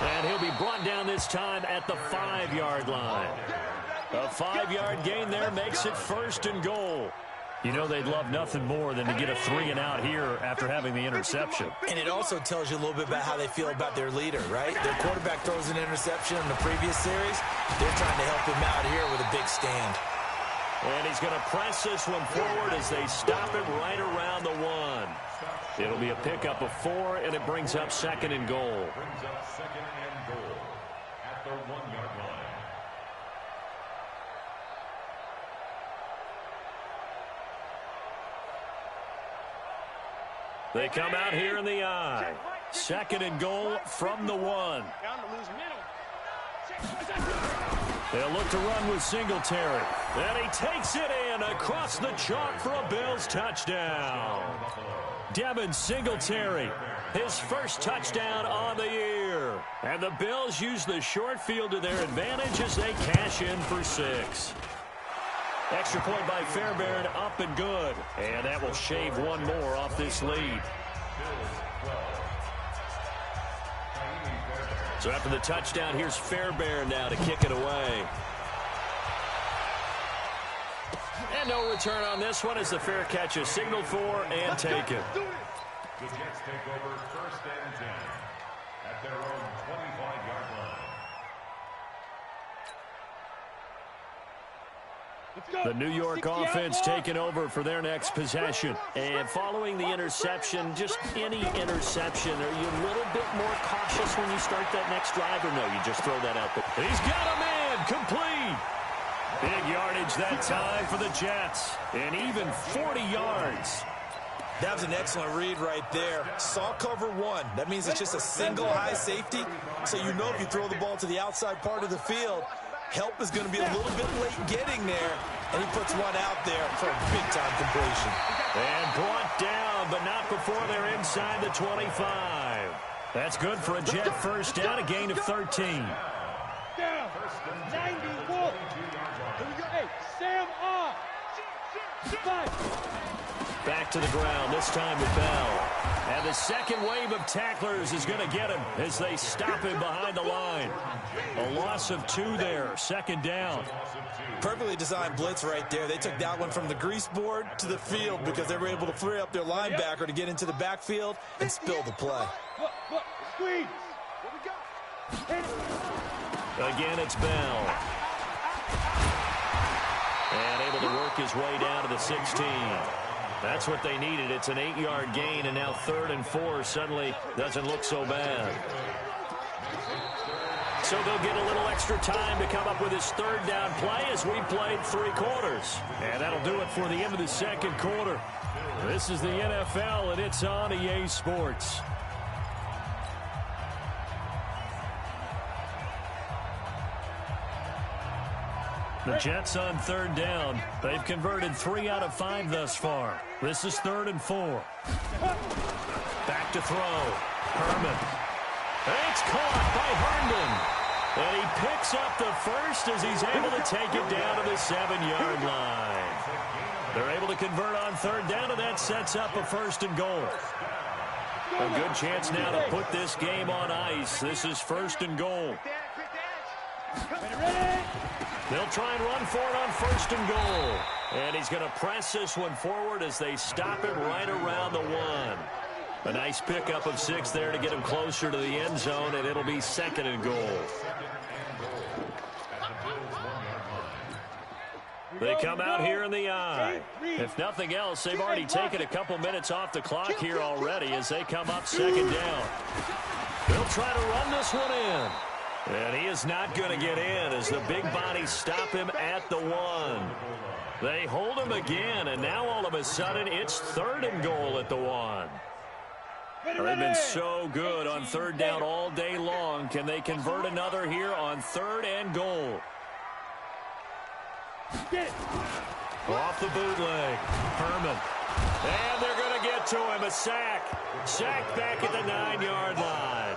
And he'll be brought down this time at the 5-yard line. A 5-yard gain there makes it 1st and goal. You know they'd love nothing more than to get a 3-and-out here after having the interception. And it also tells you a little bit about how they feel about their leader, right? Their quarterback throws an interception in the previous series. They're trying to help him out here with a big stand. And he's going to press this one forward as they stop him right around the 1. It'll be a pickup of 4, and it brings up 2nd and goal. Brings up 2nd and goal at the 1-yard line. They come out here in the I. 2nd and goal from the 1. They'll look to run with Singletary. And he takes it in across the chalk for a Bills touchdown. Devin Singletary, his first touchdown on the year. And the Bills use the short field to their advantage as they cash in for 6. Extra point by Fairbairn, up and good. And that will shave one more off this lead. So after the touchdown, here's Fairbairn now to kick it away. And no return on this one as the fair catch is signaled for and taken. The Jets take over 1st and 10 at their own 25-yard line. The New York offense taking over for their next possession. And following the interception, just any interception, are you a little bit more cautious when you start that next drive, or no, you just throw that out there? He's got a man, complete. Big yardage that time for the Jets, and even 40 yards. That was an excellent read right there. Saw cover 1. That means it's just a single high safety. So you know if you throw the ball to the outside part of the field, help is going to be a little bit late getting there. And he puts one out there for a big-time completion. And brought down, but not before they're inside the 25. That's good for a Jet first down, a gain of 13. Down. 91. Hey, Sam off. Back to the ground, this time with Bell. And the second wave of tacklers is going to get him as they stop him behind the line. A loss of 2 there, 2nd down. Perfectly designed blitz right there. They took that one from the grease board to the field because they were able to free up their linebacker to get into the backfield and spill the play. Look, squeeze. Again, it's Bell. And able to work his way down to the 16. That's what they needed. It's an 8-yard gain, and now 3rd and 4 suddenly doesn't look so bad. So they'll get a little extra time to come up with his 3rd down play as we played 3 quarters. And that'll do it for the end of the 2nd quarter. This is the NFL, and it's on EA Sports. The Jets on 3rd down. They've converted 3 out of 5 thus far. This is 3rd and 4. Back to throw. Herman. It's caught by Herndon. And he picks up the first as he's able to take it down to the 7-yard line. They're able to convert on 3rd down, and that sets up a 1st and goal. A good chance now to put this game on ice. This is 1st and goal. They'll try and run for it on 1st and goal. And he's going to press this one forward as they stop him right around the 1. A nice pickup of 6 there to get him closer to the end zone, and it'll be 2nd and goal. They come out here in the I. If nothing else, they've already taken a couple minutes off the clock here already as they come up 2nd down. They'll try to run this one in. And he is not going to get in as the big bodies stop him at the 1. They hold him again, and now all of a sudden it's 3rd and goal at the 1. They've been so good on 3rd down all day long. Can they convert another here on 3rd and goal? Off the bootleg. Herman. And they're going to get it to him, a sack. Sacked back at the 9-yard line.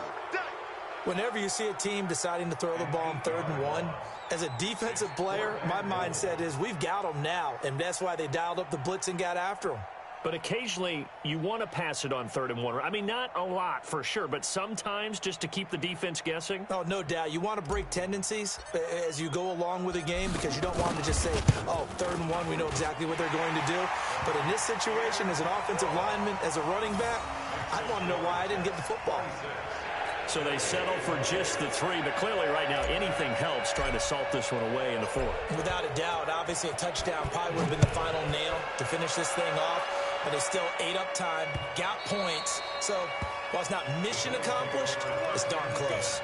Whenever you see a team deciding to throw the ball on 3rd and 1, as a defensive player, my mindset is we've got them now, and that's why they dialed up the blitz and got after them. But occasionally, you want to pass it on 3rd and 1. I mean, not a lot for sure, but sometimes just to keep the defense guessing. Oh, no doubt. You want to break tendencies as you go along with a game because you don't want to just say, oh, 3rd and 1, we know exactly what they're going to do. But in this situation, as an offensive lineman, as a running back, I want to know why I didn't get the football. So they settle for just the 3, but clearly right now anything helps trying to salt this one away in the 4th. Without a doubt, obviously a touchdown probably would have been the final nail to finish this thing off, but it's still ate up time, got points. So while it's not mission accomplished, it's darn close.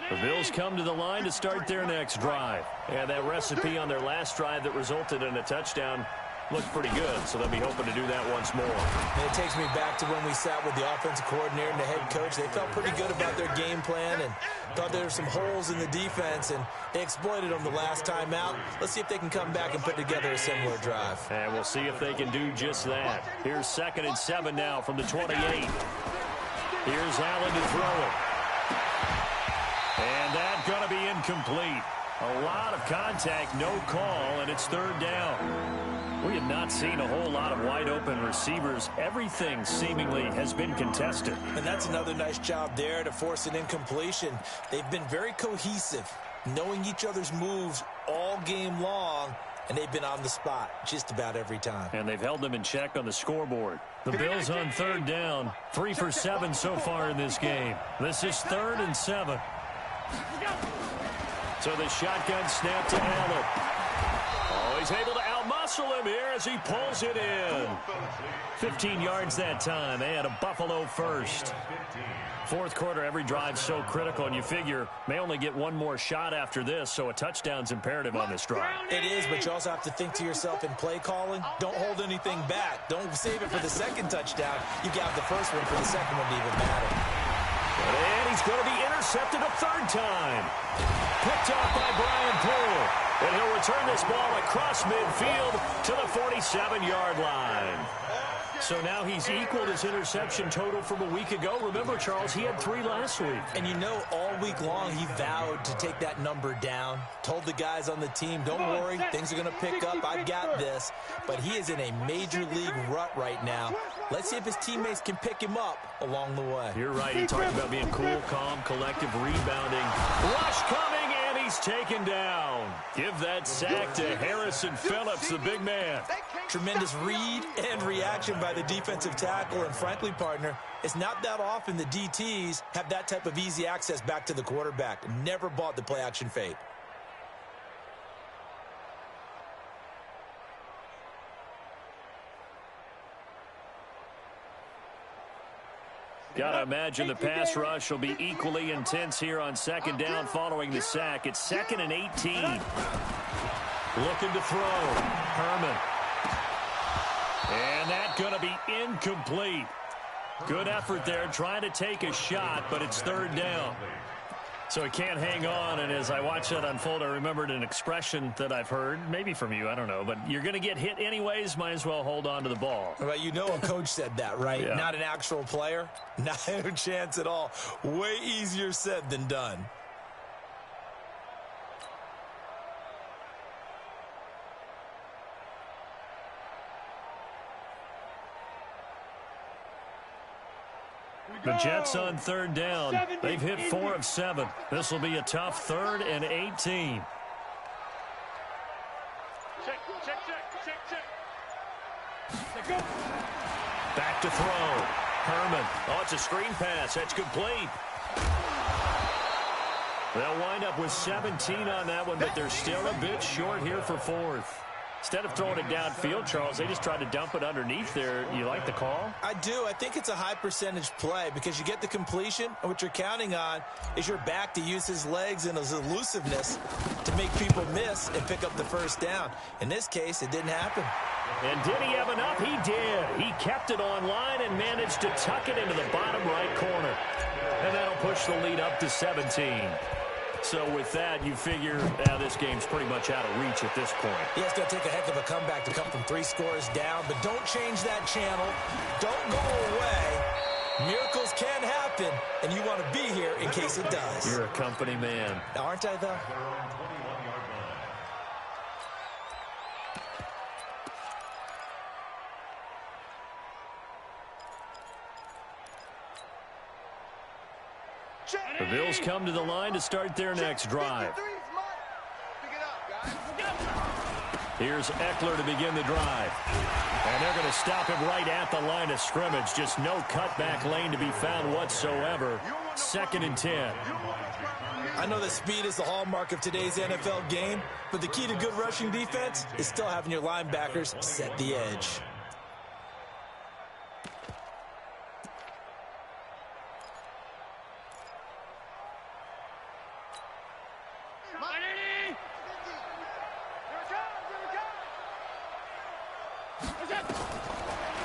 The Bills come to the line to start their next drive. And that recipe on their last drive that resulted in a touchdown looked pretty good, so they'll be hoping to do that once more. And it takes me back to when we sat with the offensive coordinator and the head coach. They felt pretty good about their game plan and thought there were some holes in the defense, and they exploited them the last time out. Let's see if they can come back and put together a similar drive. And we'll see if they can do just that. Here's 2nd and 7 now from the 28. Here's Allen to throw it. And that's going to be incomplete. A lot of contact, no call, and it's 3rd down. We have not seen a whole lot of wide-open receivers. Everything seemingly has been contested. And that's another nice job there to force an incompletion. They've been very cohesive, knowing each other's moves all game long, and they've been on the spot just about every time. And they've held them in check on the scoreboard. The Bills on 3rd down, 3 for 7 so far in this game. This is 3rd and 7. So the shotgun snap to Allen. Oh, he's able to outmuscle him here as he pulls it in. 15 yards that time. They had a Buffalo first. 4th quarter, every drive so critical, and you figure may only get one more shot after this, so a touchdown's imperative on this drive. It is, but you also have to think to yourself in play calling, don't hold anything back. Don't save it for the 2nd touchdown. You got the first one for the 2nd one to even matter. And he's going to be intercepted a 3rd time. Picked off by Brian Poole. And he'll return this ball across midfield to the 47-yard line. So now he's equaled his interception total from a week ago. Remember, Charles, he had 3 last week. And you know, all week long he vowed to take that number down. Told the guys on the team, don't worry, things are going to pick up. I've got this. But he is in a major league rut right now. Let's see if his teammates can pick him up along the way. You're right. He talked about being cool, calm, collective, rebounding. Rush coming, and he's taken down. Give that sack to Harrison Phillips, the big man. Tremendous read and reaction by the defensive tackle. And frankly, partner, it's not that often the DTs have that type of easy access back to the quarterback. Never bought the play-action fade. Got to imagine the pass rush will be equally intense here on 2nd down following the sack. It's 2nd and 18. Looking to throw. Herman. And that's going to be incomplete. Good effort there trying to take a shot, but it's 3rd down. So he can't hang on, and as I watch that unfold, I remembered an expression that I've heard, maybe from you, I don't know, but you're going to get hit anyways, might as well hold on to the ball. Well, you know a coach said that, right? Yeah. Not an actual player. Not a chance at all. Way easier said than done. The Jets on 3rd down. They've hit 4 of 7. This will be a tough 3rd and 18. Check. Back to throw. Herman. Oh, it's a screen pass. That's complete. They'll wind up with 17 on that one, but they're still a bit short here for 4th. Instead of throwing it downfield, Charles, they just tried to dump it underneath there. You like the call? I do. I think it's a high percentage play because you get the completion, and what you're counting on is your back to use his legs and his elusiveness to make people miss and pick up the first down. In this case, it didn't happen. And did he have enough? He did. He kept it on line and managed to tuck it into the bottom right corner. And that'll push the lead up to 17. So with that, you figure this game's pretty much out of reach at this point. Yeah, it's going to take a heck of a comeback to come from 3 scores down, but don't change that channel. Don't go away. Miracles can happen, and you want to be here in case it does. You're a company man. Aren't I, though? The Bills come to the line to start their next drive. Here's Eckler to begin the drive. And they're going to stop him right at the line of scrimmage. Just no cutback lane to be found whatsoever. 2nd and 10. I know that speed is the hallmark of today's NFL game, but the key to good rushing defense is still having your linebackers set the edge.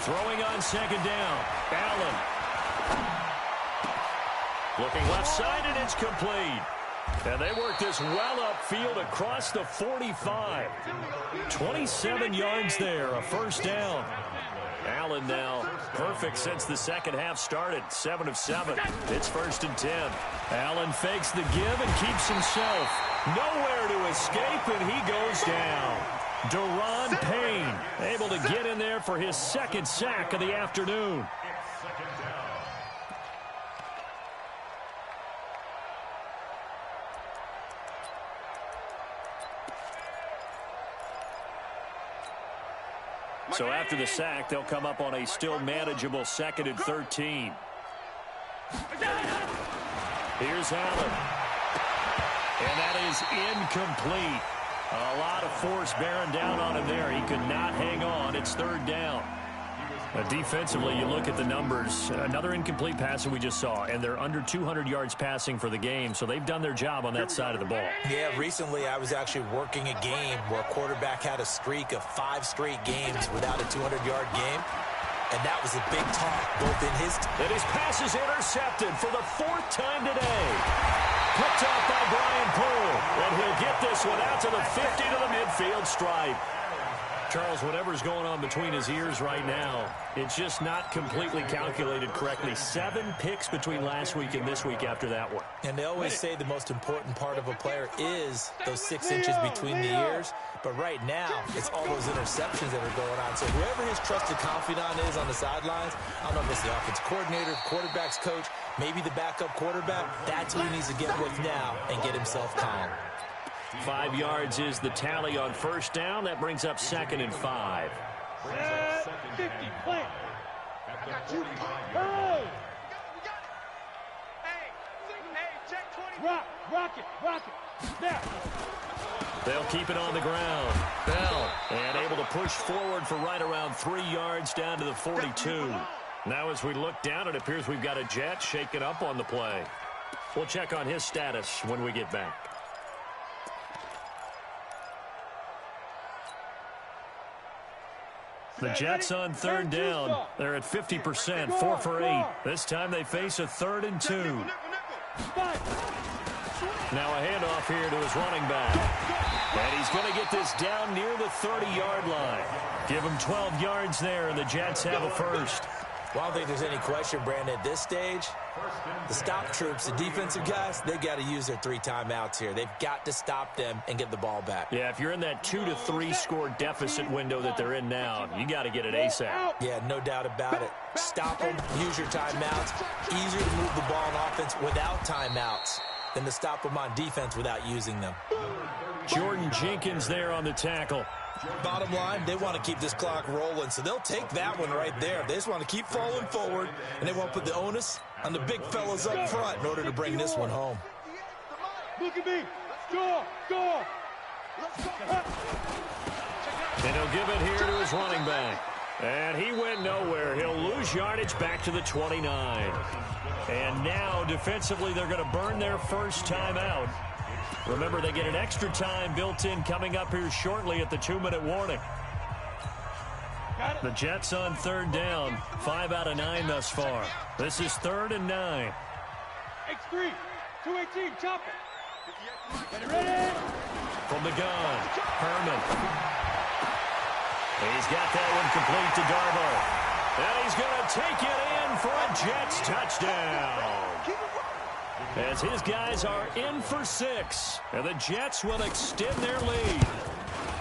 Throwing on 2nd down. Allen. Looking left side, and it's complete. And they work this well upfield across the 45. 27 yards there, a first down. Allen now perfect since the second half started. 7 of 7. It's 1st and 10. Allen fakes the give and keeps himself nowhere to escape, and he goes down. Deron Payne able to get in there for his 2nd sack of the afternoon. So after the sack, they'll come up on a still manageable 2nd and 13. Here's Allen. And that is incomplete. A lot of force bearing down on him there. He could not hang on. It's 3rd down. Defensively, you look at the numbers. Another incomplete pass that we just saw, and they're under 200 yards passing for the game, so they've done their job on that side of the ball. Yeah, recently I was actually working a game where a quarterback had a streak of 5 straight games without a 200-yard game, and that was a big talk, both in his... And his pass is intercepted for the 4th time today. Picked off by Brian Poole, and he'll get this one out to the 50 to the midfield stripe. Charles, whatever's going on between his ears right now, it's just not completely calculated correctly. 7 picks between last week and this week after that one. And they always say the most important part of a player is those 6 inches between the ears. But right now, it's all those interceptions that are going on. So whoever his trusted confidant is on the sidelines, I don't know if it's the offensive coordinator, quarterback's coach, maybe the backup quarterback, that's who he needs to get with now and get himself calm. 5 yards is the tally on 1st down. That brings up 2nd and 5. 50, plant. I got you. Hey! Hey, check 20. Rock it. Snap. They'll keep it on the ground. Bell, and able to push forward for right around 3 yards down to the 42. Now as we look down, it appears we've got a Jet shaken up on the play. We'll check on his status when we get back. The Jets on 3rd down. They're at 50%, 4 for 8. This time they face a 3rd and 2. Now a handoff here to his running back. And he's going to get this down near the 30-yard line. Give him 12 yards there, and the Jets have a first. Well, I don't think there's any question, Brandon, at this stage, the stop troops, the defensive guys, they got to use their 3 timeouts here. They've got to stop them and get the ball back. Yeah, if you're in that 2 to 3 score deficit window that they're in now, you got to get it ASAP. Yeah, no doubt about it. Stop them, use your timeouts. Easier to move the ball on offense without timeouts than to stop them on defense without using them. Jordan Jenkins there on the tackle. Bottom line, they want to keep this clock rolling, so they'll take that one right there. They just want to keep falling forward, and they want to put the onus on the big fellas up front in order to bring this one home. Look at me. Score. Let's go. And he'll give it here to his running back. And he went nowhere. He'll lose yardage back to the 29. And now, defensively, they're going to burn their first time out. Remember, they get an extra time built in coming up here shortly at the 2-minute warning. The Jets on third down. 5 out of 9 thus far. This is 3rd and 9. X3, 218, chop it. Get ready. From the gun, Herman. He's got that one complete to Darbo. And he's going to take it in for a Jets touchdown. As his guys are in for 6. And the Jets will extend their lead.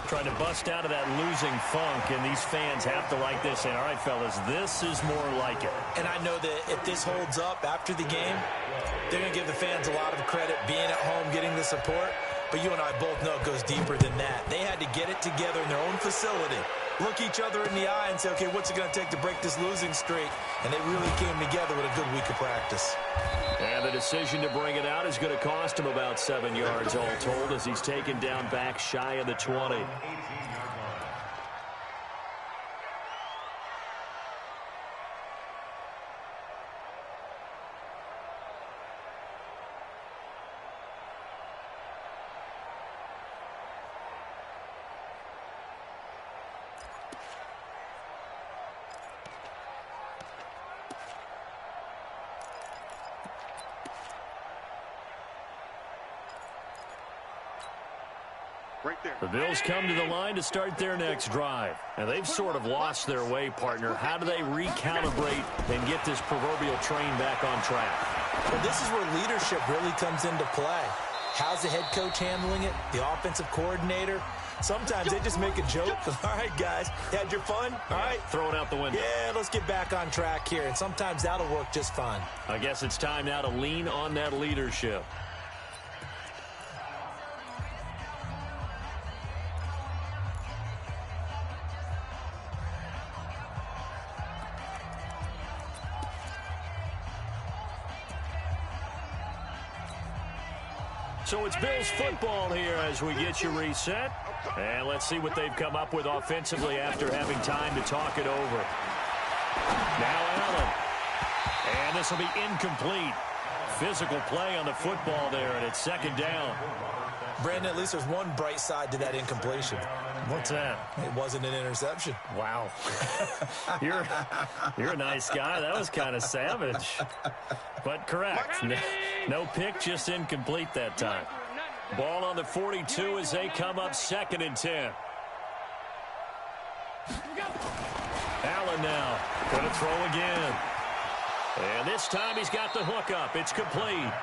Trying to bust out of that losing funk, and these fans have to like this. And all right, fellas, this is more like it. And I know that if this holds up after the game, they're going to give the fans a lot of credit being at home, getting the support. But you and I both know it goes deeper than that. They had to get it together in their own facility, look each other in the eye and say, okay, what's it going to take to break this losing streak? And they really came together with a good week of practice. And the decision to bring it out is going to cost him about 7 yards all told as he's taken down back shy of the 20. The Bills come to the line to start their next drive. And they've sort of lost their way, partner. How do they recalibrate and get this proverbial train back on track? Well, this is where leadership really comes into play. How's the head coach handling it? The offensive coordinator? Sometimes they just make a joke. All right, guys, you had your fun? All right. Throw it out the window. Yeah, let's get back on track here. And sometimes that'll work just fine. I guess it's time now to lean on that leadership. So it's Bills football here as we get you reset. And let's see what they've come up with offensively after having time to talk it over. Now Allen. And this will be incomplete. Physical play on the football there, and it's 2nd down. Brandon, at least there's one bright side to that incompletion. What's that? It wasn't an interception. Wow. You're a nice guy. That was kind of savage. But correct. No pick, just incomplete that time. Ball on the 42 as they come up 2nd and 10. Allen now going to throw again. And this time he's got the hook up. It's complete.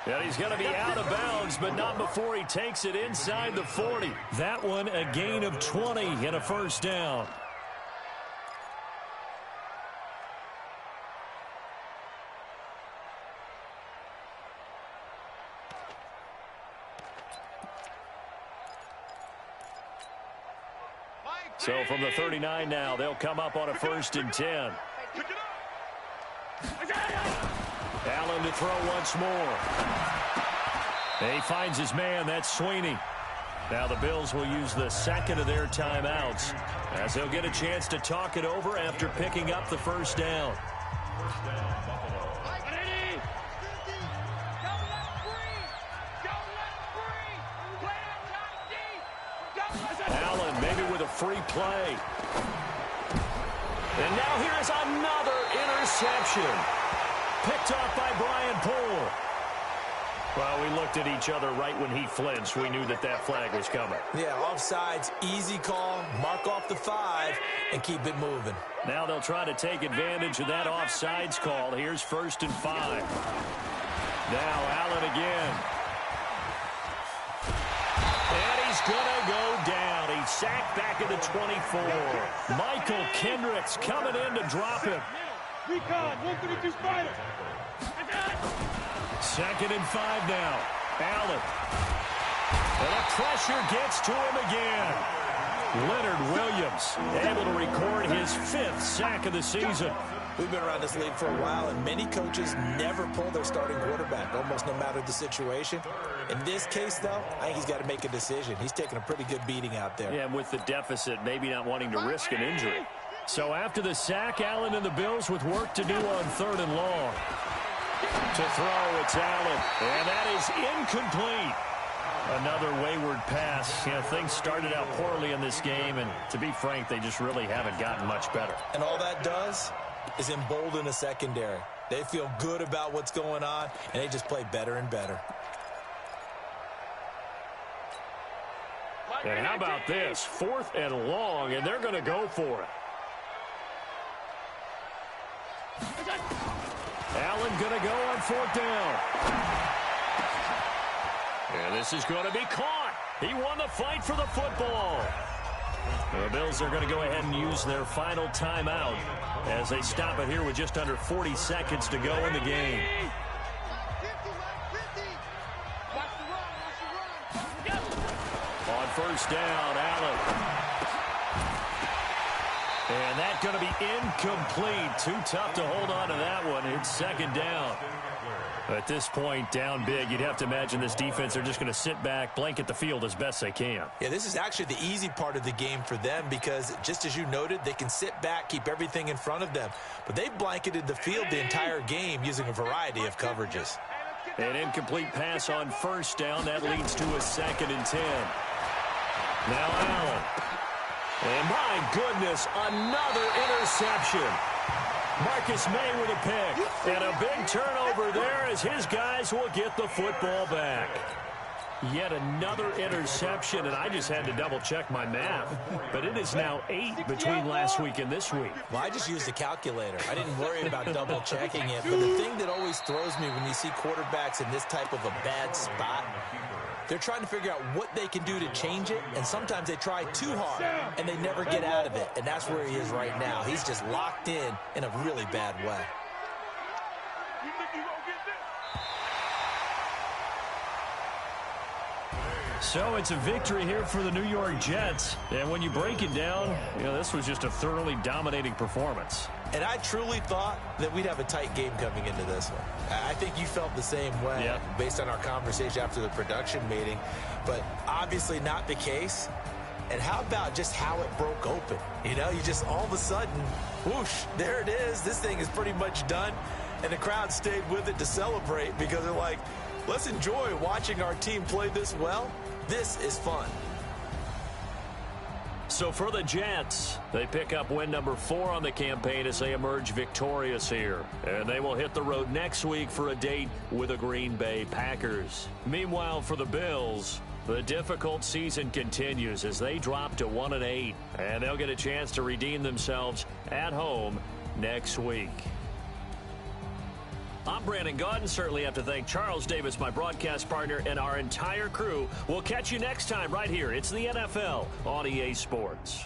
And he's going to be out of bounds, but not before he takes it inside the 40. That one a gain of 20 and a 1st down. So from the 39 now, they'll come up on a 1st and 10. Allen to throw once more. He finds his man. That's Sweeney. Now the Bills will use the 2nd of their timeouts as they'll get a chance to talk it over after picking up the 1st down. Allen maybe with a free play. And now here's another interception. Picked off by Brian Poole. Well, we looked at each other right when he flinched. We knew that flag was coming. Yeah, offsides, easy call, mark off the 5, and keep it moving. Now they'll try to take advantage of that offsides call. Here's 1st and 5. Now Allen again. And he's going to go down. He's sacked back at the 24. Michael Kendricks coming in to drop him. Recon, 132 Spider. 2nd and 5 now. Allen. And the pressure gets to him again. Leonard Williams able to record his 5th sack of the season. We've been around this league for a while, and many coaches never pull their starting quarterback, almost no matter the situation. In this case, though, I think he's got to make a decision. He's taking a pretty good beating out there. Yeah, and with the deficit, maybe not wanting to risk an injury. So after the sack, Allen and the Bills with work to do on 3rd and long. To throw, it's Allen, and that is incomplete. Another wayward pass. You know, things started out poorly in this game, and to be frank, they just really haven't gotten much better. And all that does is embolden the secondary. They feel good about what's going on, and they just play better and better. And how about this? 4th and long, and they're going to go for it. Allen going to go on 4th down. And this is going to be caught. He won the fight for the football. The Bills are going to go ahead and use their final timeout as they stop it here with just under 40 seconds to go in the game. On 1st down, Allen. And that's going to be incomplete. Too tough to hold on to that one. It's 2nd down. At this point, down big, you'd have to imagine this defense are just going to sit back, blanket the field as best they can. Yeah, this is actually the easy part of the game for them because, just as you noted, they can sit back, keep everything in front of them. But they've blanketed the field the entire game using a variety of coverages. An incomplete pass on 1st down. That leads to a 2nd and 10. Now Allen. And my goodness, another interception. Marcus May with a pick. And a big turnover there as his guys will get the football back. Yet another interception, and I just had to double-check my math. But it is now 8 between last week and this week. Well, I just used a calculator. I didn't worry about double-checking it. But the thing that always throws me when you see quarterbacks in this type of a bad spot, they're trying to figure out what they can do to change it, and sometimes they try too hard, and they never get out of it. And that's where he is right now. He's just locked in a really bad way. So it's a victory here for the New York Jets. And when you break it down, you know, this was just a thoroughly dominating performance. And I truly thought that we'd have a tight game coming into this one. I think you felt the same way based on our conversation after the production meeting. But obviously not the case. And how about just how it broke open? You know, you just all of a sudden, whoosh, there it is. This thing is pretty much done. And the crowd stayed with it to celebrate because they're like, let's enjoy watching our team play this well. This is fun. So for the Jets, they pick up win number 4 on the campaign as they emerge victorious here. And they will hit the road next week for a date with the Green Bay Packers. Meanwhile, for the Bills, the difficult season continues as they drop to 1-8. And they'll get a chance to redeem themselves at home next week. I'm Brandon Gaudin. Certainly have to thank Charles Davis, my broadcast partner, and our entire crew. We'll catch you next time right here. It's the NFL on EA Sports.